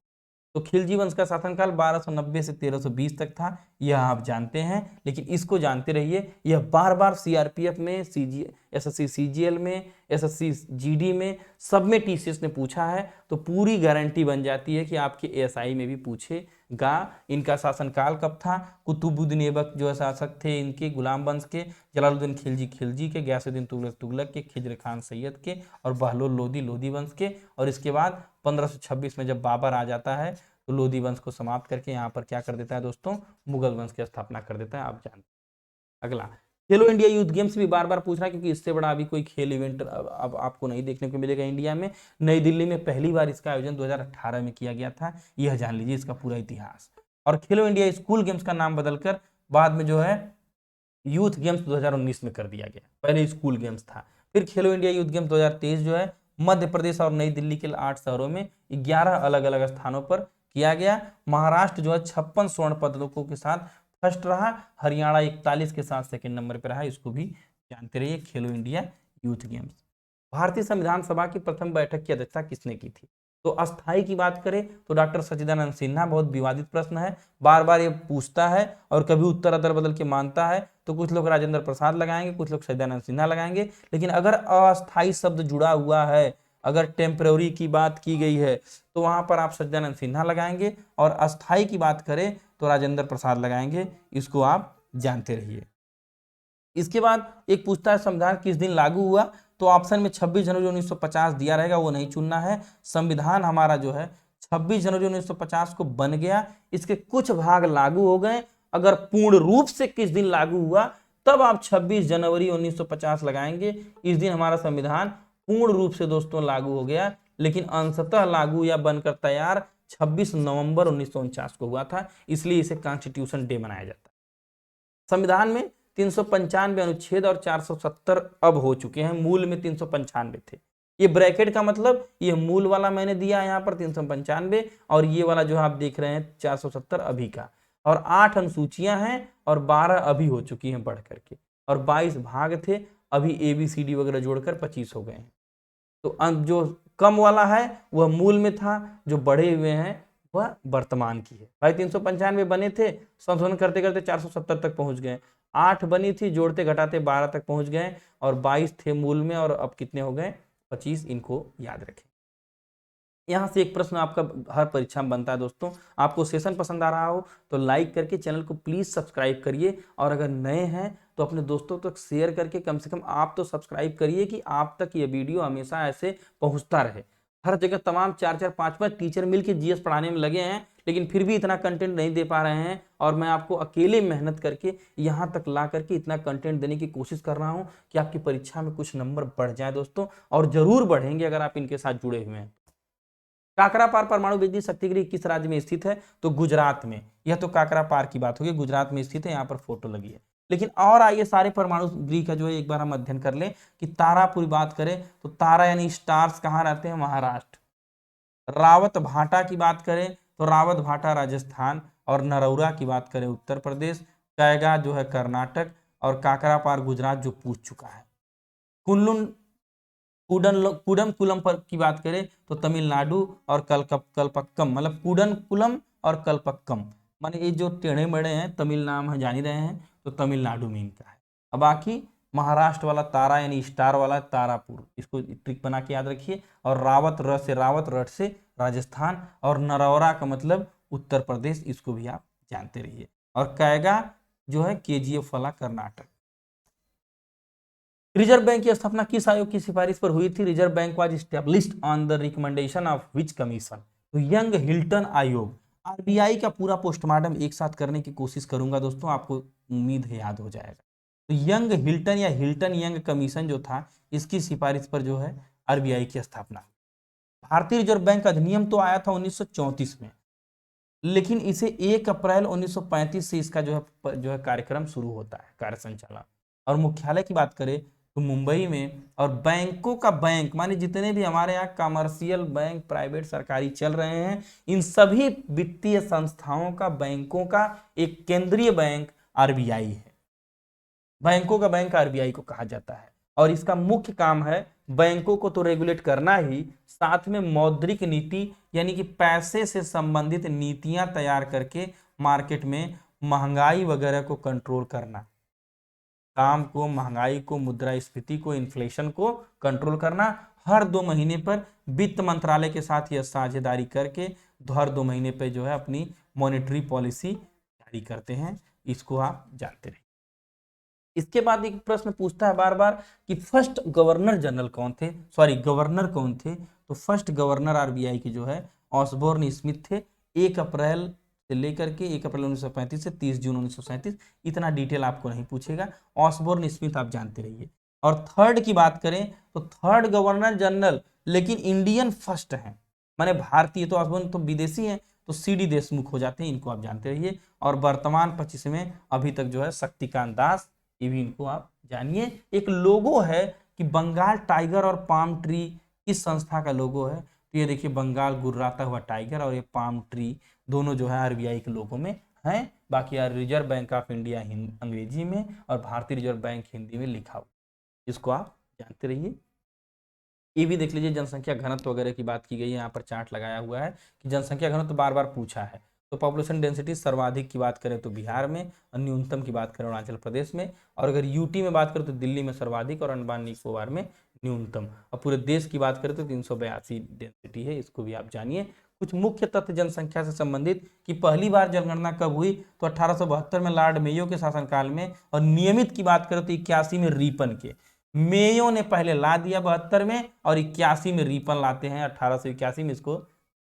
तो खिलजी वंश का शासनकाल 1290 से 1320 तक था, यह आप जानते हैं, लेकिन इसको जानते रहिए। यह बार बार सीआरपीएफ में, एसएससी सीजीएल में, एसएससी जीडी में, सब में टीसीएस ने पूछा है, तो पूरी गारंटी बन जाती है कि आपके एएसआई में भी पूछेगा। इनका शासनकाल कब था? कुतुबुद्दीन ऐबक जो है शासक थे इनके, गुलाम वंश के, जलालुद्दीन खिलजी के, गयासुद्दीन तुगलक के, खिज्र खान सैयद के, और बहलोल लोधी वंश के। और इसके बाद 1526 में जब बाबर आ जाता है तो लोधी वंश को समाप्त करके यहाँ पर क्या कर देता है दोस्तों, मुगल वंश की स्थापना कर देता है, आप जानते हैं। अगला, खेलो इंडिया यूथ गेम्स भी बार बार पूछ रहा है, क्योंकि इससे बड़ा अभी कोई खेल इवेंट अब आपको नहीं देखने को मिलेगा इंडिया में। नई दिल्ली में पहली बार इसका आयोजन 2018 में किया गया था, यह जान लीजिए इसका पूरा इतिहास। और खेलो इंडिया स्कूल गेम्स का नाम बदलकर बाद में जो है यूथ गेम्स 2019 में कर दिया गया, पहले स्कूल गेम्स था। फिर खेलो इंडिया यूथ गेम्स 2023 जो है मध्य प्रदेश और नई दिल्ली के 8 शहरों में 11 अलग अलग स्थानों पर किया गया। महाराष्ट्र जो है 56 स्वर्ण पदकों के साथ फर्स्ट रहा, हरियाणा 41 के साथ सेकंड नंबर पर रहा, इसको भी जानते रहिए। खेलो इंडिया यूथ गेम्स। भारतीय संविधान सभा की प्रथम बैठक की अध्यक्षता किसने की थी? तो अस्थाई की बात करें तो डॉक्टर सच्चिदानंद सिन्हा, बहुत विवादित प्रश्न है, बार बार ये पूछता है और कभी उत्तर अदल बदल के मानता है, तो कुछ लोग राजेंद्र प्रसाद लगाएंगे, कुछ लोग सच्चिदानंद सिन्हा लगाएंगे। लेकिन अगर अस्थाई शब्द जुड़ा हुआ है, अगर टेम्पररी की बात की गई है, तो वहां पर आप सच्चिदानंद सिन्हा लगाएंगे, और अस्थाई की बात करें तो राजेंद्र प्रसाद लगाएंगे, इसको आप जानते रहिए। इसके बाद एक पूछता है संविधान किस दिन लागू हुआ? तो ऑप्शन में 26 जनवरी 1950 दिया रहेगा, वो नहीं चुनना है। संविधान हमारा जो है 26 जनवरी 1950 को बन गया, इसके कुछ भाग लागू हो गए। अगर पूर्ण रूप से किस दिन लागू हुआ तब आप 26 जनवरी 1950 लगाएंगे। इस दिन हमारा संविधान पूर्ण रूप से दोस्तों लागू हो गया, लेकिन अंशतः लागू या बनकर तैयार 26 नवंबर 1949 को हुआ था, इसलिए इसे कॉन्स्टिट्यूशन डे मनाया जाता है। संविधान में 395 अनुच्छेद और 470 अब हो चुके हैं, मूल में 395 थे। ये ब्रैकेट का मतलब ये मूल वाला मैंने दिया है यहाँ पर 395, और ये वाला जो आप देख रहे हैं 470 अभी का, और 8 अनुसूचियां हैं और 12 अभी हो चुकी हैं बढ़ करके, और 22 भाग थे, अभी ABCD वगैरह जोड़कर 25 हो गए हैं। तो जो कम वाला है वह मूल में था, जो बढ़े हुए हैं वह वर्तमान की है। भाई 395 बने थे, संशोधन करते करते 470 तक पहुंच गए, 8 बनी थी, जोड़ते घटाते 12 तक पहुंच गए, और 22 थे मूल में, और अब कितने हो गए 25। इनको याद रखें। यहाँ से एक प्रश्न आपका हर परीक्षा में बनता है दोस्तों, आपको सेशन पसंद आ रहा हो तो लाइक करके चैनल को प्लीज सब्सक्राइब करिए, और अगर नए हैं तो अपने दोस्तों तक शेयर करके कम से कम आप तो सब्सक्राइब करिए कि आप तक ये वीडियो हमेशा ऐसे पहुंचता रहे। हर जगह तमाम 4-4, 5-5 टीचर मिलकर GS पढ़ाने में लगे हैं, लेकिन फिर भी इतना कंटेंट नहीं दे पा रहे हैं, और मैं आपको अकेले मेहनत करके यहाँ तक ला करके इतना कंटेंट देने की कोशिश कर रहा हूँ कि आपकी परीक्षा में कुछ नंबर बढ़ जाए दोस्तों, और जरूर बढ़ेंगे अगर आप इनके साथ जुड़े हुए हैं। काकरापार परमाणु बिजली शक्ति गृह किस राज्य में स्थित है? तो गुजरात में। यह तो काकरापार की बात होगी, गुजरात में स्थित है, यहाँ पर फोटो लगी है। लेकिन और आइए सारे परमाणु गृह का जो है एक बार हम अध्ययन कर लें कि तारापुर बात करें तो तारा यानी स्टार्स कहाँ रहते हैं? महाराष्ट्र। रावत भाटा की बात करें तो रावत भाटा राजस्थान, और नरौरा की बात करें उत्तर प्रदेश, कैगा जो है कर्नाटक, और काकरापार गुजरात जो पूछ चुका है। कुल्लुन कुडनकुलम पर की बात करें तो तमिलनाडु, और कलपक्कम मतलब कुडनकुलम और कलपक्कम, माने ये जो टेढ़े मेढ़े हैं तमिल नाम है, जान ही रहे हैं, तो तमिलनाडु में इनका है। अब बाकी महाराष्ट्र वाला तारा यानी स्टार वाला तारापुर, इसको ट्रिक बना के याद रखिए। और रावत, र से रावत, रट से राजस्थान, और नरौरा का मतलब उत्तर प्रदेश, इसको भी आप जानते रहिए। और कैगा जो है KGF वाला कर्नाटक। रिजर्व बैंक की स्थापना किस आयोग की सिफारिश पर हुई थी? Reserve bank was established on the recommendation of which commission? तो यंग हिल्टन आयोग। RBI का पूरा पोस्टमार्टम एक साथ करने की कोशिश करूंगा दोस्तों, आपको उम्मीद है याद हो जाएगा। तो यंग हिल्टन या हिल्टन यंग कमीशन जो था, इसकी सिफारिश पर जो है RBI की स्थापना। भारतीय रिजर्व बैंक अधिनियम तो आया था 1934 में, लेकिन इसे 1 अप्रैल 1935 से इसका जो है कार्यक्रम शुरू होता है, कार्य संचालन। और मुख्यालय की बात करें तो मुंबई में। और बैंकों का बैंक माने जितने भी हमारे यहाँ कमर्शियल बैंक, प्राइवेट, सरकारी चल रहे हैं, इन सभी वित्तीय संस्थाओं का, बैंकों का एक केंद्रीय बैंक RBI है। बैंकों का बैंक RBI को कहा जाता है, और इसका मुख्य काम है बैंकों को तो रेगुलेट करना ही, साथ में मौद्रिक नीति यानी कि पैसे से संबंधित नीतियां तैयार करके मार्केट में महंगाई वगैरह को कंट्रोल करना, काम को, महंगाई को, मुद्रास्फीति को, इन्फ्लेशन को कंट्रोल करना। हर 2 महीने पर वित्त मंत्रालय के साथ यह साझेदारी करके हर 2 महीने पर जो है अपनी मॉनेटरी पॉलिसी जारी करते हैं, इसको आप जानते रहिए। इसके बाद एक प्रश्न पूछता है बार बार कि फर्स्ट गवर्नर जनरल कौन थे, सॉरी गवर्नर कौन थे? तो फर्स्ट गवर्नर RBI के जो है ऑसबोर्न स्मिथ थे। 1 अप्रैल से लेकर के 1 अप्रैल 1935 से 30 जून 1937, इतना डिटेल आपको नहीं पूछेगा, ऑसबोर्न स्मिथ आप जानते रहिए। और थर्ड की बात करें तो थर्ड गवर्नर जनरल, लेकिन इंडियन फर्स्ट है, माने भारतीय, तो ऑसबोर्न तो विदेशी है, तो CD देशमुख हो जाते हैं, इनको आप जानते रहिए। और वर्तमान 25वें अभी तक जो है शक्तिकांत दास, ये भी इनको आप जानिए। एक लोगो है कि बंगाल टाइगर और पाम ट्री किस संस्था का लोगो है? तो ये देखिए बंगाल गुर्राता हुआ टाइगर और ये पाम ट्री, दोनों जो है RBI के लोगों में हैं। बाकी यार रिजर्व बैंक ऑफ इंडिया अंग्रेजी में और भारतीय रिजर्व बैंक हिंदी में लिखा हुआ, इसको आप जानते रहिए। ये भी देख लीजिए जनसंख्या घनत्व वगैरह की बात की गई है, यहाँ पर चार्ट लगाया हुआ है कि जनसंख्या घनत्व बार बार पूछा है। तो पॉपुलेशन डेंसिटी सर्वाधिक की बात करें तो बिहार में, और न्यूनतम की बात करें अरुणाचल प्रदेश में, और अगर यूटी में बात करें तो दिल्ली में सर्वाधिक और अंडमान निकोबार में न्यूनतम। और पूरे देश की बात करें तो 382 डेंसिटी है, इसको भी आप जानिए। कुछ मुख्य तथ्य जनसंख्या से संबंधित कि पहली बार जनगणना कब हुई? तो 1872 में लॉर्ड मेयो के शासनकाल में। और नियमित की बात करें तो 81 में रिपन के, मेयो ने पहले ला दिया 72 में, और 81 में रिपन लाते हैं, 1881 में इसको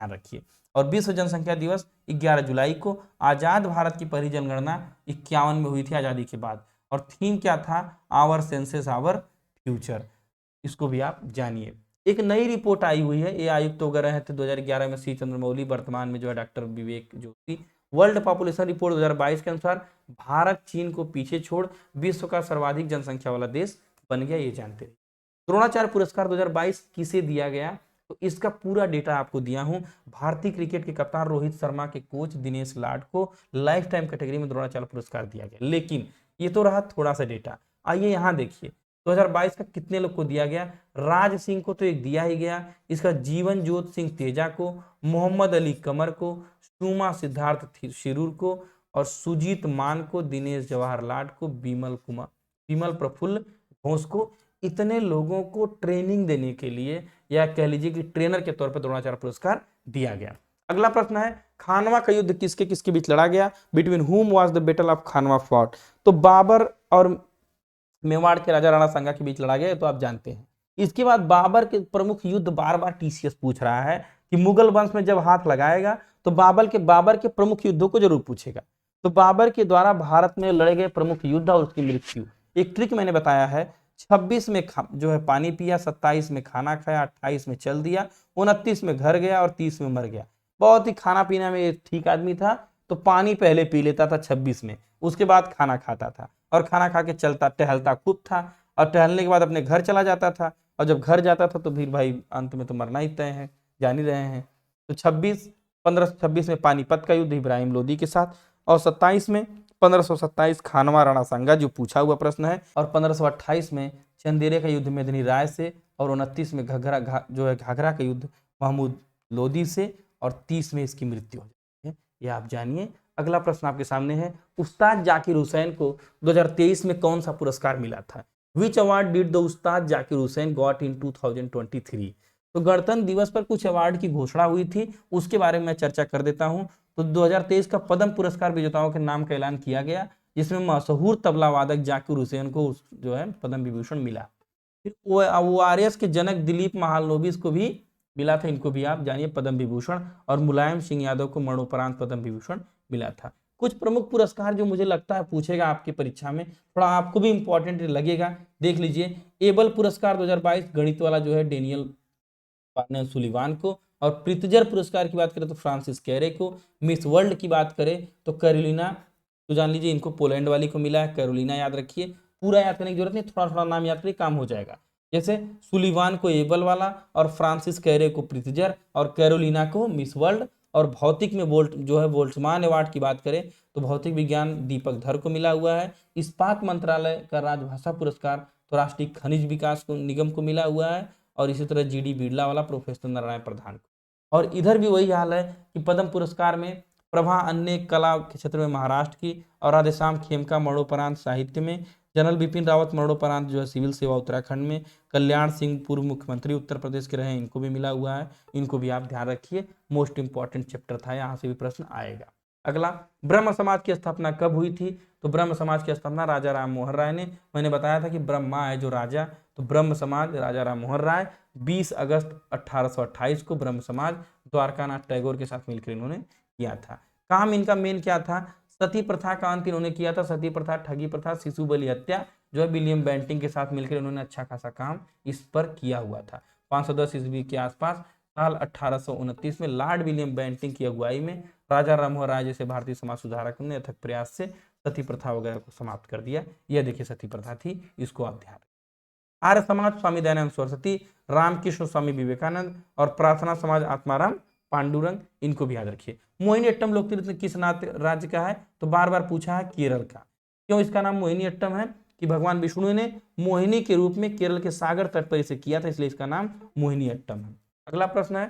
ध्यान रखिए। और विश्व जनसंख्या दिवस 11 जुलाई को। आजाद भारत की पहली जनगणना 51 में हुई थी आजादी के बाद, और थीम क्या था, आवर सेंसेस आवर फ्यूचर। इसको भी आप जानिए। एक नई रिपोर्ट आई हुई है, ये आयुक्त वगैरह थे 2011 में सी चंद्रमौली, वर्तमान में जो है doctor Vivek Joshi. World population report 2022 के अनुसार भारत चीन को पीछे छोड़ विश्व का सर्वाधिक जनसंख्या वाला देश बन गया, ये जानते रहिए। द्रोणाचार्य पुरस्कार 2022 किसे दिया गया, तो इसका पूरा डेटा आपको दिया हूं। भारतीय क्रिकेट के कप्तान रोहित शर्मा के कोच दिनेश लाड को लाइफ टाइम कैटेगरी में द्रोणाचार्य पुरस्कार दिया गया। लेकिन ये तो रहा थोड़ा सा डेटा, आइए यहां देखिए 2022 का कितने लोग को दिया गया। राज सिंह को तो एक दिया ही गया, इसका जीवन जोत सिंह तेजा को, मोहम्मद अली कमर को, सुमा सिद्धार्थ शिरूर को, और सुजीत मान को, दिनेश जवाहर लाड को, विमल प्रफुल्ल घोष को। इतने लोगों को ट्रेनिंग देने के लिए, या कह लीजिए कि ट्रेनर के तौर पर द्रोणाचार्य पुरस्कार दिया गया। अगला प्रश्न है, खानवा का युद्ध किसके किसके बीच लड़ा गया, बिटवीन हुम was the battle of Khanwa fought. तो बाबर और मेवाड़ के राजा राणा सांगा के बीच लड़ा गया, तो आप जानते हैं। इसके बाद बाबर के प्रमुख युद्ध, बार बार टीसीएस पूछ रहा है कि मुगल वंश में जब हाथ लगाएगा तो बाबर के प्रमुख युद्धों को जरूर पूछेगा। तो बाबर के द्वारा भारत में लड़े गए प्रमुख युद्ध और उसकी मृत्यु। एक ट्रिक मैंने बताया है, 26 में जो है पानी पिया, 27 में खाना खाया, 28 में चल दिया, 29 में घर गया और 30 में मर गया। बहुत ही खाना पीना में ठीक आदमी था, तो पानी पहले पी लेता था 26 में, उसके बाद खाना खाता था, और खाना खा के चलता टहलता खूब था, और टहलने के बाद अपने घर चला जाता था, और जब घर जाता था तो फिर भाई अंत में तो मरना ही तय है, जान ही रहे हैं। तो 1526 में पानीपत का युद्ध इब्राहिम लोदी के साथ, और 27 में 1527 खानवा राणा सांगा जो पूछा हुआ प्रश्न है, और 1528 में चंदेरे का युद्ध मेदिनी राय से, और 29 में घाघरा का युद्ध महमूद लोदी से, और 30 में इसकी मृत्यु हो जाती है। ये आप जानिए। अगला प्रश्न आपके सामने है, उस्ताद जाकिर हुसैन को 2023 में कौन सा पुरस्कार मिला था। Which award did the Ustad Zakir Hussain got in 2023। तो गणतंत्र दिवस पर कुछ अवार्ड की घोषणा हुई थी, उसके बारे में मैं चर्चा कर देता हूं। तो 2023 का पद्म पुरस्कार विजेताओं के नाम का ऐलान किया गया, जिसमें मशहूर तबला वादक जाकिर हुसैन को जो है पद्म विभूषण मिला। फिर ORS के जनक दिलीप महालनोबिस को भी मिला था, इनको भी आप जानिए पद्म विभूषण, और मुलायम सिंह यादव को मरणोपरांत पद्म विभूषण मिला था। कुछ प्रमुख पुरस्कार जो मुझे लगता है पूछेगा आपकी परीक्षा में, थोड़ा आपको भी इंपॉर्टेंट लगेगा, देख लीजिए। एबल पुरस्कार 2022 गणित वाला जो है डेनियल सुलिवान को, और प्रित्जर पुरस्कार की बात करें तो फ्रांसिस कैरे को। मिस वर्ल्ड की बात करें तो कैरोलिना, तो जान लीजिए इनको पोलैंड वाली को मिला है, कैरोलिना याद रखिए, पूरा याद करने की जरूरत नहीं, थोड़ा थोड़ा नाम याद करिए काम हो जाएगा। जैसे सुलिवान को एबल वाला, और फ्रांसिस कैरे को प्रित्जर, और कैरोलिना को मिस वर्ल्ड। और भौतिक में बोल्ट्जमान अवार्ड की बात करें तो भौतिक विज्ञान दीपक धर को मिला हुआ है। इस्पात मंत्रालय का राजभाषा पुरस्कार तो राष्ट्रीय खनिज विकास निगम को मिला हुआ है, और इसी तरह GD बिरला वाला प्रोफेसर नारायण प्रधान को। और इधर भी वही हाल है कि पद्म पुरस्कार में प्रभा अन्य कला के क्षेत्र में महाराष्ट्र की, और राधेश्याम खेमका मरणोपरांत साहित्य में, जनरल बिपिन रावत मरणोपरांत जो है सिविल सेवा उत्तराखंड में, कल्याण सिंह पूर्व मुख्यमंत्री उत्तर प्रदेश के रहे, इनको भी मिला हुआ है, इनको भी आप ध्यान रखिए, मोस्ट इंपॉर्टेंट चैप्टर था, यहाँ से भी प्रश्न आएगा। अगला, ब्रह्म समाज की स्थापना कब हुई थी। तो ब्रह्म समाज की स्थापना राजा राम मोहन राय ने, मैंने बताया था कि ब्रह्मा है जो राजा, तो ब्रह्म समाज राजा राम मोहन राय 20 अगस्त 1828 को ब्रह्म समाज द्वारकानाथ टैगोर के साथ मिलकर इन्होंने किया था। काम इनका मेन क्या था, सती प्रथा का अंत इन्होंने किया था। सती प्रथा, ठगी प्रथा, शिशु बलि हत्या जो है विलियम बेंटिंग के साथ मिलकर इन्होंने अच्छा खासा काम इस पर किया हुआ था। 510 ईस्वी के आसपास, साल 1829 में लॉर्ड विलियम बेंटिंग की अगुवाई में राजा राम मोहन राय जैसे भारतीय समाज सुधारक ने अथक प्रयास से सती प्रथा वगैरह को समाप्त कर दिया। यह देखिए सती प्रथा थी, इसको आप ध्यान रखें। आर्य समाज स्वामी दयानंद सरस्वती, रामकृष्ण स्वामी विवेकानंद, और प्रार्थना समाज आत्माराम पांडुरंग, इनको भी याद रखिए। मोहिनीअट्टम लोकनृत्य किस राज्य का है, तो बार बार पूछा है केरल का। क्यों इसका नाम मोहिनीअट्टम है, कि भगवान विष्णु ने मोहिनी के रूप में केरल के सागर तट पर इसे किया था, इसलिए इसका नाम मोहिनीअट्टम है। अगला प्रश्न है,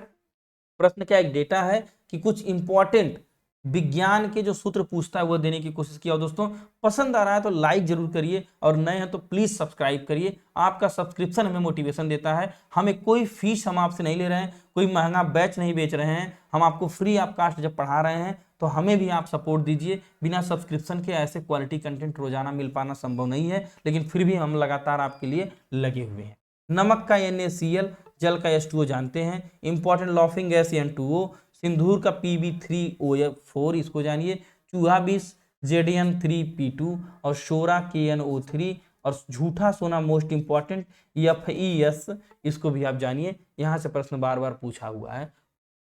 प्रश्न क्या एक डेटा है कि कुछ इंपॉर्टेंट विज्ञान के जो सूत्र पूछता है वो देने की कोशिश किया। दोस्तों पसंद आ रहा है तो लाइक जरूर करिए, और नए हैं तो प्लीज सब्सक्राइब करिए। आपका सब्सक्रिप्शन हमें मोटिवेशन देता है, हमें कोई फीस हम आपसे नहीं ले रहे हैं, कोई महंगा बैच नहीं बेच रहे हैं, हम आपको फ्री ऑफ कास्ट जब पढ़ा रहे हैं तो हमें भी आप सपोर्ट दीजिए। बिना सब्सक्रिप्शन के ऐसे क्वालिटी कंटेंट रोजाना मिल पाना संभव नहीं है, लेकिन फिर भी हम लगातार आपके लिए लगे हुए हैं। नमक का NaCl जल का H2O जानते हैं। इंपॉर्टेंट लॉफिंग गैस N2O, सिंदूर का Pb3OF4 इसको जानिए, चूहा विष Zn3P2 और शोरा KNO3 और झूठा सोना मोस्ट इंपॉर्टेंट FeS, इसको भी आप जानिए। यहाँ से प्रश्न बार बार पूछा हुआ है।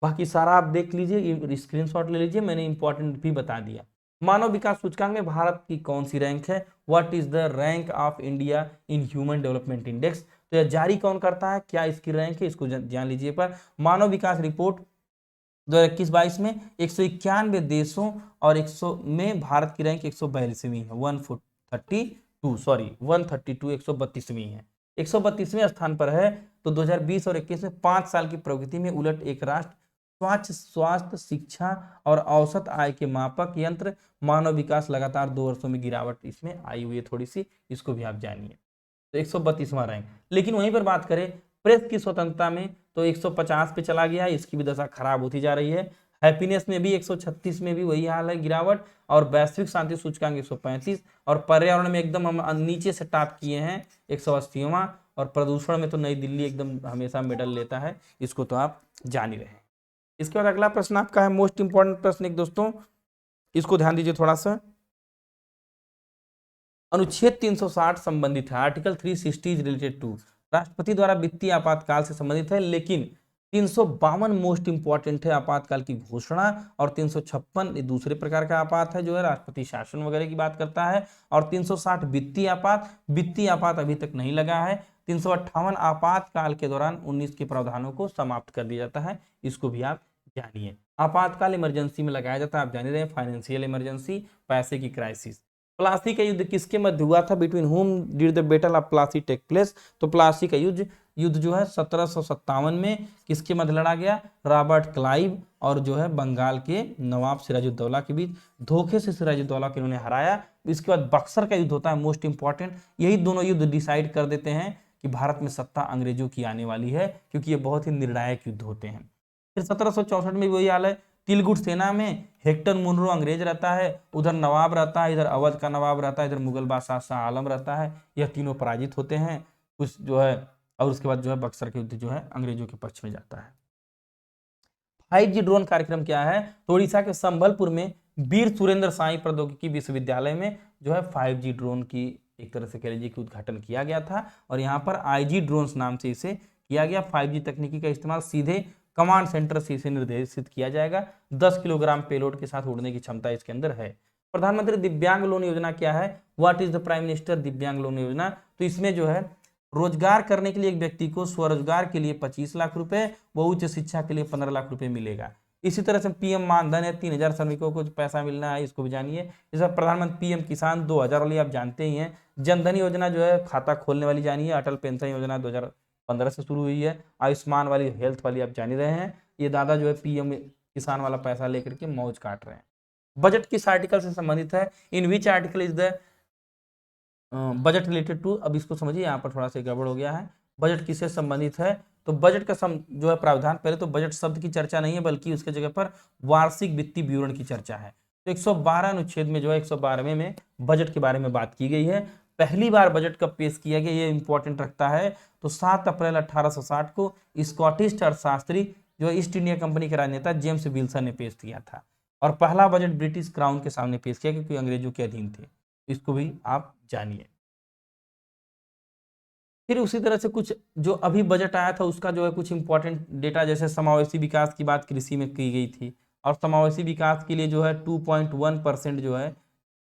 बाकी सारा आप देख लीजिए, स्क्रीनशॉट ले लीजिए, मैंने इंपॉर्टेंट भी बता दिया। मानव विकास सूचकांक में भारत की कौन सी रैंक है? What is the rank of India in human development index? तो यह जारी कौन करता है, क्या इसकी रैंक है, इसको जान लीजिए। पर मानव विकास रिपोर्ट 2021-22 में 191 देशों और 100 में भारत की रैंक 142वीं है, 132 है, 132वें स्थान पर है। तो 2020 और 21 में 5 साल की प्रगति में उलट एक राष्ट्र स्वच्छ स्वास्थ्य, शिक्षा और औसत आय के मापक यंत्र मानव विकास लगातार 2 वर्षों में गिरावट इसमें आई हुई है थोड़ी सी, इसको भी आप जानिए। तो 132वां रैंक। लेकिन वहीं पर बात करें प्रेस की स्वतंत्रता में तो 150 पे चला गया है, इसकी भी दशा खराब होती जा रही है। हैप्पीनेस में भी 136 में भी वही हाल है, गिरावट। और वैश्विक शांति सूचकांक 135 और पर्यावरण में एकदम हम नीचे से टॉप किए हैं 180वां। और प्रदूषण में तो नई दिल्ली एकदम हमेशा मेडल लेता है, इसको तो आप जान ही रहे हैं। इसके बाद अगला प्रश्न आपका है मोस्ट इंपॉर्टेंट प्रश्न एक दोस्तों, इसको ध्यान दीजिए थोड़ा सा। अनुच्छेद 360 संबंधित है, आर्टिकल 360 इज रिलेटेड टू, राष्ट्रपति द्वारा वित्तीय आपातकाल से संबंधित है। लेकिन 352 मोस्ट इंपॉर्टेंट है आपातकाल की घोषणा, और 356 दूसरे प्रकार का आपात है जो है राष्ट्रपति शासन वगैरह की बात करता है। और 360 वित्तीय आपात अभी तक नहीं लगा है। 358 आपातकाल के दौरान 19 के प्रावधानों को समाप्त कर दिया जाता है, इसको भी आप जानिए। आपातकाल इमरजेंसी में लगाया जाता है, आप जान रहे हैं, फाइनेंशियल इमरजेंसी, पैसे की क्राइसिस। प्लासी का युद्ध किसके मध्य हुआ था? Between whom did the battle of Plassey take place? तो प्लासी का युद्ध जो है 1757 में किसके मध्य लड़ा गया? रॉबर्ट क्लाइव और जो है बंगाल के नवाब सिराजुद्दौला के बीच। धोखे से सिराजुद्दौला को इन्होंने हराया। इसके बाद बक्सर का युद्ध होता है मोस्ट इंपॉर्टेंट। यही दोनों युद्ध डिसाइड कर देते हैं कि भारत में सत्ता अंग्रेजों की आने वाली है, क्योंकि ये बहुत ही निर्णायक युद्ध होते हैं। फिर 1764 में वही हाल है, तिलगुट सेना में हेक्टर मुनरो अंग्रेज रहता है, उधर नवाब रहता है, इधर अवध का नवाब रहता है, इधर मुगल बादशाह शाह आलम रहता है। यह तीनों पराजित होते हैं कुछ जो है, और उसके बाद जो है बक्सर के युद्ध जो है अंग्रेजों के पक्ष में जाता है। 5G ड्रोन कार्यक्रम क्या है? तो उड़ीसा के संबलपुर में वीर सुरेंद्र साई प्रौद्योगिकी विश्वविद्यालय में जो है 5G ड्रोन की एक तरह से कह लीजिए कि उद्घाटन किया गया था, और यहाँ पर IG ड्रोन्स नाम से इसे किया गया। 5G तकनीकी का इस्तेमाल सीधे कमांड सेंटर से इसे निर्देशित किया जाएगा। 10 किलोग्राम पेलोड के साथ उड़ने की क्षमता इसके अंदर है। प्रधानमंत्री दिव्यांग लोन योजना क्या है? What is the prime minister दिव्यांग लोन योजना? तो इसमें जो है रोजगार करने के लिए एक व्यक्ति को स्वरोजगार के लिए 25 लाख रुपए, व उच्च शिक्षा के लिए 15 लाख रुपए मिलेगा। इसी तरह से पीएम मानधन है, 3000 श्रमिकों को पैसा मिलना है, इसको भी जानिए। इस प्रधानमंत्री पीएम किसान 2000 वाली आप जानते ही हैं। जनधन योजना जो है खाता खोलने वाली जानिए। अटल पेंशन योजना 2015 से शुरू हुई है। आयुष्मान वाली, हेल्थ वाली आप जान ही रहे हैं। ये दादा जो है पीएम किसान वाला पैसा लेकर के मौज काट रहे हैं। बजट किस आर्टिकल से संबंधित है? In which article is the budget related to? अब इसको समझिए, यहाँ पर थोड़ा सा गड़बड़ हो गया है। बजट किससे संबंधित है? तो बजट का जो है प्रावधान, पहले तो बजट शब्द की चर्चा नहीं है, बल्कि उसके जगह पर वार्षिक वित्तीय विवरण की चर्चा है। तो 112 अनुच्छेद में जो है 112वें में बजट के बारे में बात की गई है। पहली बार बजट कब पेश किया गया, ये इंपॉर्टेंट रखता है। तो 7 अप्रैल 1860 को स्कॉटिश अर्थशास्त्री जो ईस्ट इंडिया कंपनी के राजनेता जेम्स विल्सन ने पेश किया था। और पहला बजट ब्रिटिश क्राउन के सामने पेश किया, क्योंकि अंग्रेजों के अधीन थे। इसको भी आप जानिए। फिर उसी तरह से कुछ जो अभी बजट आया था उसका जो है कुछ इंपॉर्टेंट डेटा, जैसे समावेशी विकास की बात कृषि में की गई थी, और समावेशी विकास के लिए जो है 2.1% जो है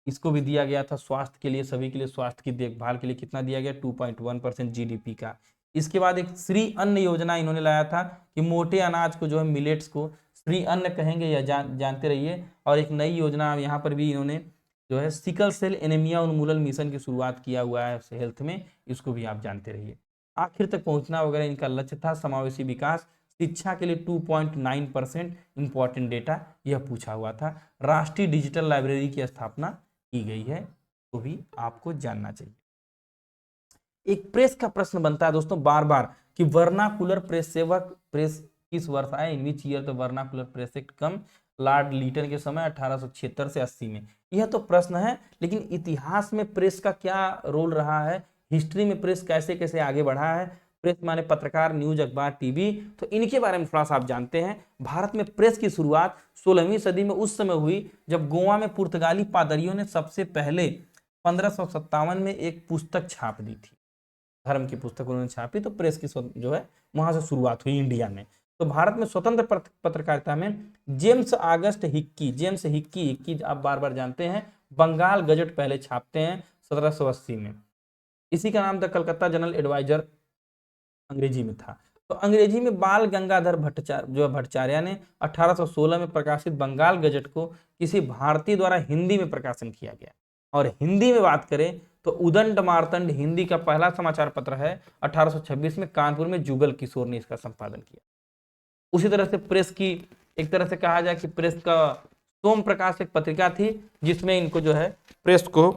इसको भी दिया गया था। स्वास्थ्य के लिए, सभी के लिए स्वास्थ्य की देखभाल के लिए कितना दिया गया? 2.1% जीडीपी का। इसके बाद एक श्री अन्न योजना इन्होंने लाया था कि मोटे अनाज को जो है मिलेट्स को श्री अन्न कहेंगे, या जानते रहिए। और एक नई योजना यहाँ पर भी इन्होंने जो है सिकल सेल एनीमिया उन्मूलन मिशन की शुरुआत किया हुआ है हेल्थ में, इसको भी आप जानते रहिए। आखिर तक पहुंचना वगैरह इनका लक्ष्य था। समावेशी विकास, शिक्षा के लिए 2.9% इंपॉर्टेंट डेटा यह पूछा हुआ था। राष्ट्रीय डिजिटल लाइब्रेरी की स्थापना की गई है, तो भी आपको जानना चाहिए। एक प्रेस का प्रश्न बनता है दोस्तों बार बार कि वर्नाकुलर प्रेस सेवक प्रेस किस वर्ष आए? In which year the vernacular press act come? Lord Lytton के समय 1876 से 80 में। यह तो प्रश्न है, लेकिन इतिहास में प्रेस का क्या रोल रहा है, हिस्ट्री में प्रेस कैसे कैसे आगे बढ़ा है, प्रेस माने पत्रकार, न्यूज, अखबार, टीवी। तो इनके बारे में थोड़ा सा आप जानते हैं। भारत में प्रेस की शुरुआत 16वीं सदी में उस समय हुई जब गोवा में पुर्तगाली पादरियों ने सबसे पहले 1557 में एक पुस्तक छाप दी थी, धर्म की पुस्तक उन्होंने छापी, तो प्रेस की जो है वहां से शुरुआत हुई इंडिया में। तो भारत में स्वतंत्र पत्रकारिता में James August Hickey, James Hickey, Hickey आप बार बार जानते हैं, बंगाल गजट पहले छापते हैं 1780 में। इसी का नाम था कलकत्ता जनरल एडवाइजर, अंग्रेजी में था। तो अंग्रेजी में बाल गंगाधर भट्टाचार्य जो भट्टाचार्य ने 1816 में प्रकाशित बंगाल गजट को किसी भारतीय द्वारा हिंदी में प्रकाशन किया गया। और हिंदी में बात करें तो उदंड मार्तंड हिंदी का पहला समाचार पत्र है। 1826 में कानपुर में जुगल किशोर ने इसका संपादन किया। उसी तरह से प्रेस की, एक तरह से कहा जाए कि प्रेस का सोम प्रकाश एक पत्रिका थी जिसमें इनको जो है प्रेस को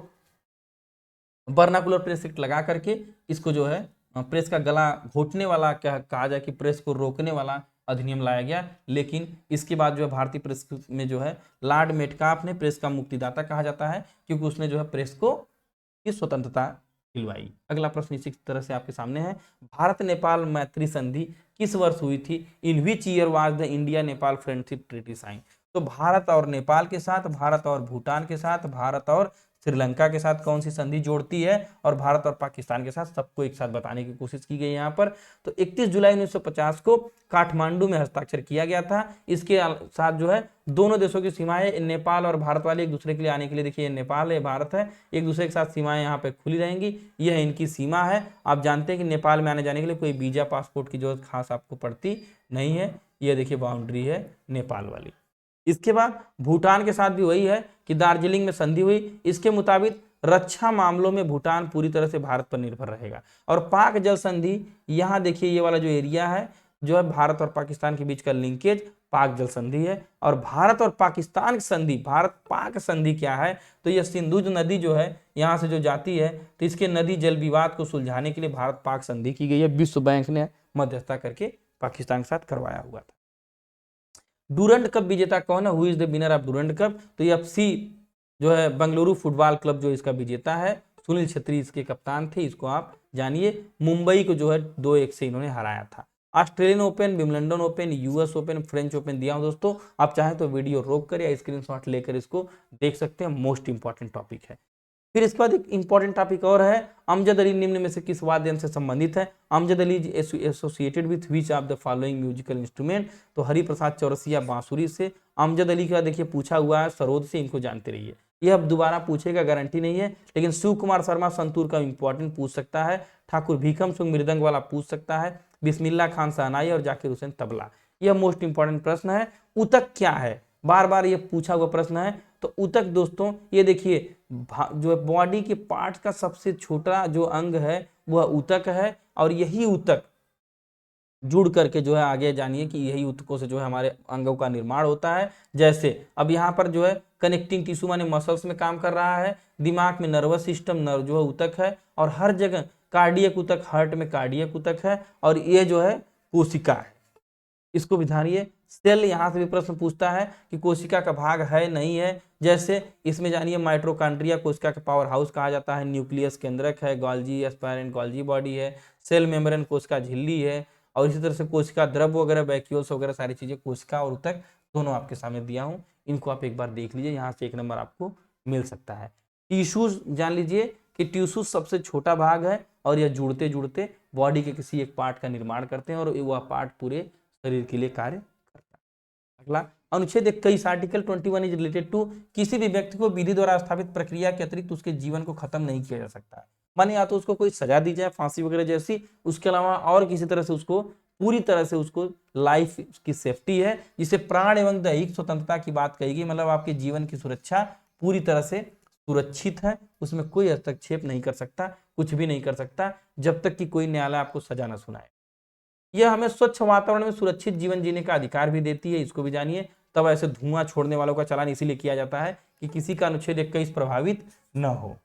वर्नाकुलर प्रेस एक्ट लगा करके इसको जो है प्रेस का गला घोटने वाला, क्या कहा जाए कि प्रेस को रोकने वाला अधिनियम लाया गया। लेकिन इसके बाद जो है भारतीय प्रेस में जो है लॉर्ड मेटकाफ ने प्रेस का मुक्तिदाता कहा जाता है, क्योंकि उसने जो है प्रेस को की स्वतंत्रता दिलवाई। अगला प्रश्न इसी तरह से आपके सामने है, भारत नेपाल मैत्री संधि किस वर्ष हुई थी? In which year was the India Nepal friendship treaty sign? तो भारत और नेपाल के साथ, भारत और भूटान के साथ, भारत और श्रीलंका के साथ कौन सी संधि जोड़ती है, और भारत और पाकिस्तान के साथ, सबको एक साथ बताने की कोशिश की गई यहाँ पर। तो 31 जुलाई 1950 को काठमांडू में हस्ताक्षर किया गया था। इसके साथ जो है दोनों देशों की सीमाएं, नेपाल और भारत वाले एक दूसरे के लिए आने के लिए, देखिए नेपाल है, भारत है, एक दूसरे के साथ सीमाएं यहाँ पे खुली रहेंगी, यह इनकी सीमा है। आप जानते हैं कि नेपाल में आने जाने के लिए कोई वीजा पासपोर्ट की जरूरत खास आपको पड़ती नहीं है। यह देखिए बाउंड्री है नेपाल वाली। इसके बाद भूटान के साथ भी वही है कि दार्जिलिंग में संधि हुई। इसके मुताबिक रक्षा मामलों में भूटान पूरी तरह से भारत पर निर्भर रहेगा। और पाक जल संधि, यहाँ देखिए ये वाला जो एरिया है जो है भारत और पाकिस्तान के बीच का लिंकेज पाक जल संधि है। और भारत और पाकिस्तान की संधि, भारत पाक संधि क्या है? तो यह सिंधुज नदी जो है यहाँ से जो जाती है, तो इसके नदी जल विवाद को सुलझाने के लिए भारत पाक संधि की गई है। विश्व बैंक ने मध्यस्थता करके पाकिस्तान के साथ करवाया हुआ था। डूरंड कप विजेता कौन है? Who is the winner of Durand cup? तो ये एफसी जो है बेंगलुरु फुटबॉल क्लब जो इसका विजेता है। सुनील छेत्री इसके कप्तान थे, इसको आप जानिए। मुंबई को जो है 2-1 से इन्होंने हराया था। Australian open, Wimbledon open, US open, French open दिया हूं दोस्तों। आप चाहें तो वीडियो रोक कर या स्क्रीनशॉट लेकर इसको देख सकते हैं, मोस्ट इंपॉर्टेंट टॉपिक है। फिर इसके बाद एक इंपॉर्टेंट टॉपिक और है, अमजद अली निम्न में से किस वाद्य यंत्र से संबंधित है? Amjad Ali associated with which of the following musical instrument? तो हरिप्रसाद चौरसिया बांसुरी से। अमजद अली का देखिए पूछा हुआ है सरोद से, इनको जानते रहिए। यह अब दोबारा पूछेगा, गारंटी नहीं है, लेकिन शिव कुमार शर्मा संतूर का इंपॉर्टेंट पूछ सकता है। ठाकुर भीखम सिंह मृदंग वाला पूछ सकता है। बिस्मिल्लाह खान शहनाई और जाकिर हुसैन तबला। यह मोस्ट इंपॉर्टेंट प्रश्न है। उतक क्या है? बार बार ये पूछा हुआ प्रश्न है। तो उतक दोस्तों ये देखिए जो बॉडी के पार्ट का सबसे छोटा जो अंग है वह उतक है। और यही उतक जुड़ करके जो है आगे जानिए कि यही उत्तकों से जो है हमारे अंगों का निर्माण होता है। जैसे अब यहाँ पर जो है कनेक्टिंग टिश्यू माने मसल्स में काम कर रहा है, दिमाग में नर्वस सिस्टम जो है उतक है, और हर जगह कार्डियक उतक, हार्ट में कार्डियक उतक है, और ये जो है कोशिका है। इसको भी ध्यानिए। सेल यहाँ से भी प्रश्न पूछता है कि कोशिका का भाग है नहीं है। जैसे इसमें जानिए माइटोकॉन्ड्रिया कोशिका का पावर हाउस कहा जाता है, न्यूक्लियस केंद्रक है, गोल्जी एस्पायरेंट गोल्जी बॉडी है, सेल मेम्ब्रेन कोशिका झिल्ली है, और इसी तरह से कोशिका द्रव वगैरह वैक्यूल्स वगैरह सारी चीजें कोशिका और उतक दोनों आपके सामने दिया हूँ। इनको आप एक बार देख लीजिए, यहाँ से 1 नंबर आपको मिल सकता है। टिश्यूज जान लीजिए कि टिश्यूज सबसे छोटा भाग है, और यह जुड़ते जुड़ते बॉडी के किसी एक पार्ट का निर्माण करते हैं, और वह पार्ट पूरे शरीर के लिए कार्य करता है। अगला अनुच्छेद 21 आर्टिकल 21 इज रिलेटेड टू, किसी भी व्यक्ति को विधि द्वारा स्थापित प्रक्रिया के अतिरिक्त उसके जीवन को खत्म नहीं किया जा सकता है। माने या तो उसको कोई सजा दी जाए फांसी वगैरह जैसी, उसके अलावा और किसी तरह से उसको पूरी तरह से उसको लाइफ की सेफ्टी है, जिसे प्राण एवं दैहिक स्वतंत्रता की बात कही गई। मतलब आपके जीवन की सुरक्षा पूरी तरह से सुरक्षित है, उसमें कोई हस्तक्षेप नहीं कर सकता, कुछ भी नहीं कर सकता, जब तक कि कोई न्यायालय आपको सजा न सुनाए। यह हमें स्वच्छ वातावरण में सुरक्षित जीवन जीने का अधिकार भी देती है, इसको भी जानिए। तब ऐसे धुआं छोड़ने वालों का चालान इसीलिए किया जाता है कि किसी का अनुच्छेद 21 प्रभावित न हो।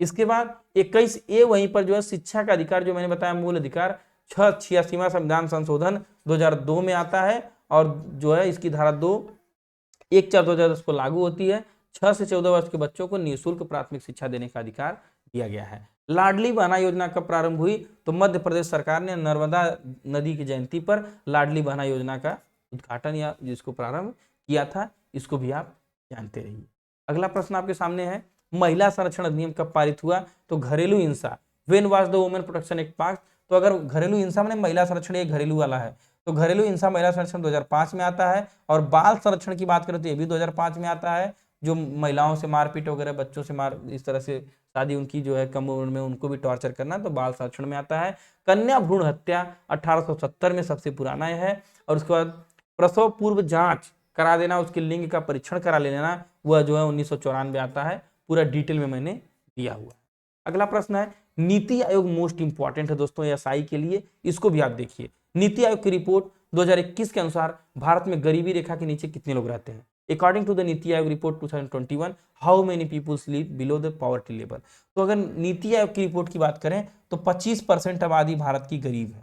इसके बाद 21A वहीं पर जो है शिक्षा का अधिकार, जो मैंने बताया मूल अधिकार, 86वां संविधान संशोधन 2002 में आता है, और जो है इसकी धारा 2/1/4/2010 को लागू होती है। 6 से 14 वर्ष के बच्चों को निःशुल्क प्राथमिक शिक्षा देने का अधिकार दिया गया है। लाडली बहना योजना कब प्रारंभ हुई? तो मध्य प्रदेश सरकार ने नर्मदा नदी की जयंती पर लाडली बहना योजना का उद्घाटन या जिसको प्रारंभ किया था, इसको भी आप जानते रहिए। अगला प्रश्न आपके सामने है, महिला संरक्षण अधिनियम कब पारित हुआ? तो घरेलू हिंसा, when was the women protection act पास? तो अगर घरेलू हिंसा मैंने महिला संरक्षण, ये घरेलू वाला है, तो घरेलू हिंसा महिला संरक्षण 2005 में आता है। और बाल संरक्षण की बात करें तो ये भी 2005 में आता है, जो महिलाओं से मारपीट वगैरह, बच्चों से मार, इस तरह से शादी उनकी जो है कम उम्र में उनको भी टॉर्चर करना, तो बाल संरक्षण में आता है। कन्या भ्रूण हत्या 1870 में सबसे पुराना है। और उसके बाद प्रसव पूर्व जांच करा देना, उसके लिंग का परीक्षण करा लेना, वह जो है 1994 आता है। पूरा डिटेल में मैंने दिया हुआ है। अगला प्रश्न है, नीति आयोग मोस्ट इंपॉर्टेंट है दोस्तों एसआई के लिए, इसको भी आप देखिए। नीति आयोग की रिपोर्ट 2021 के अनुसार भारत में गरीबी रेखा के नीचे कितने लोग रहते हैं? According to the NITI Aayog report 2021, how many peoples live below the poverty level? तो अगर नीति आयोग की रिपोर्ट की बात करें तो 25% आबादी भारत की गरीब है।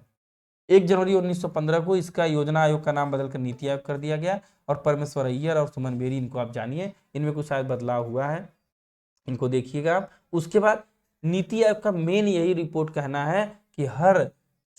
1 जनवरी 1915 को इसका योजना आयोग का नाम बदलकर नीति आयोग कर दिया गया। और परमेश्वर अय्यर और सुमन बेरी, इनको आप जानिए, इनमें कुछ शायद बदलाव हुआ है, इनको देखिएगा आप। उसके बाद नीति आयोग का मेन यही रिपोर्ट कहना है कि हर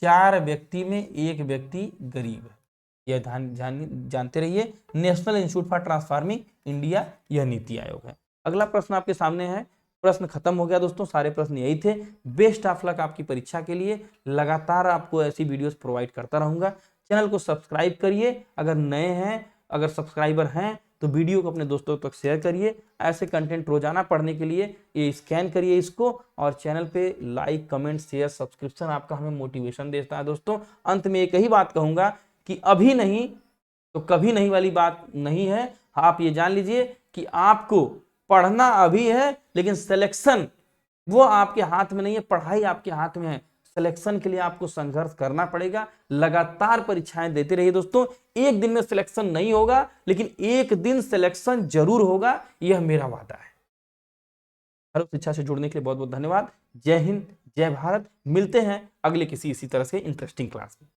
4 व्यक्ति में 1 व्यक्ति गरीब है। यह जानते रहिए। National institute for transforming India, यह नीति आयोग है। अगला प्रश्न आपके सामने है, प्रश्न खत्म हो गया दोस्तों, सारे प्रश्न यही थे। बेस्ट ऑफ लक आपकी परीक्षा के लिए, लगातार आपको ऐसी वीडियोस प्रोवाइड करता रहूंगा। चैनल को सब्सक्राइब करिए अगर नए हैं, अगर सब्सक्राइबर हैं तो वीडियो को अपने दोस्तों तक शेयर करिए। ऐसे कंटेंट रोजाना पढ़ने के लिए ये स्कैन करिए इसको, और चैनल पे लाइक, कमेंट, शेयर, सब्सक्रिप्शन आपका हमें मोटिवेशन देता है दोस्तों। अंत में एक ही बात कहूंगा कि अभी नहीं तो कभी नहीं वाली बात नहीं है। आप ये जान लीजिए कि आपको पढ़ना अभी है, लेकिन सिलेक्शन वो आपके हाथ में नहीं है, पढ़ाई आपके हाथ में है। सिलेक्शन के लिए आपको संघर्ष करना पड़ेगा, लगातार परीक्षाएं देते रहिए दोस्तों। एक दिन में सिलेक्शन नहीं होगा, लेकिन एक दिन सिलेक्शन जरूर होगा, यह मेरा वादा है। हेलो शिक्षा से जुड़ने के लिए बहुत बहुत धन्यवाद। जय हिंद, जय भारत। मिलते हैं अगले किसी इसी तरह से इंटरेस्टिंग क्लास में।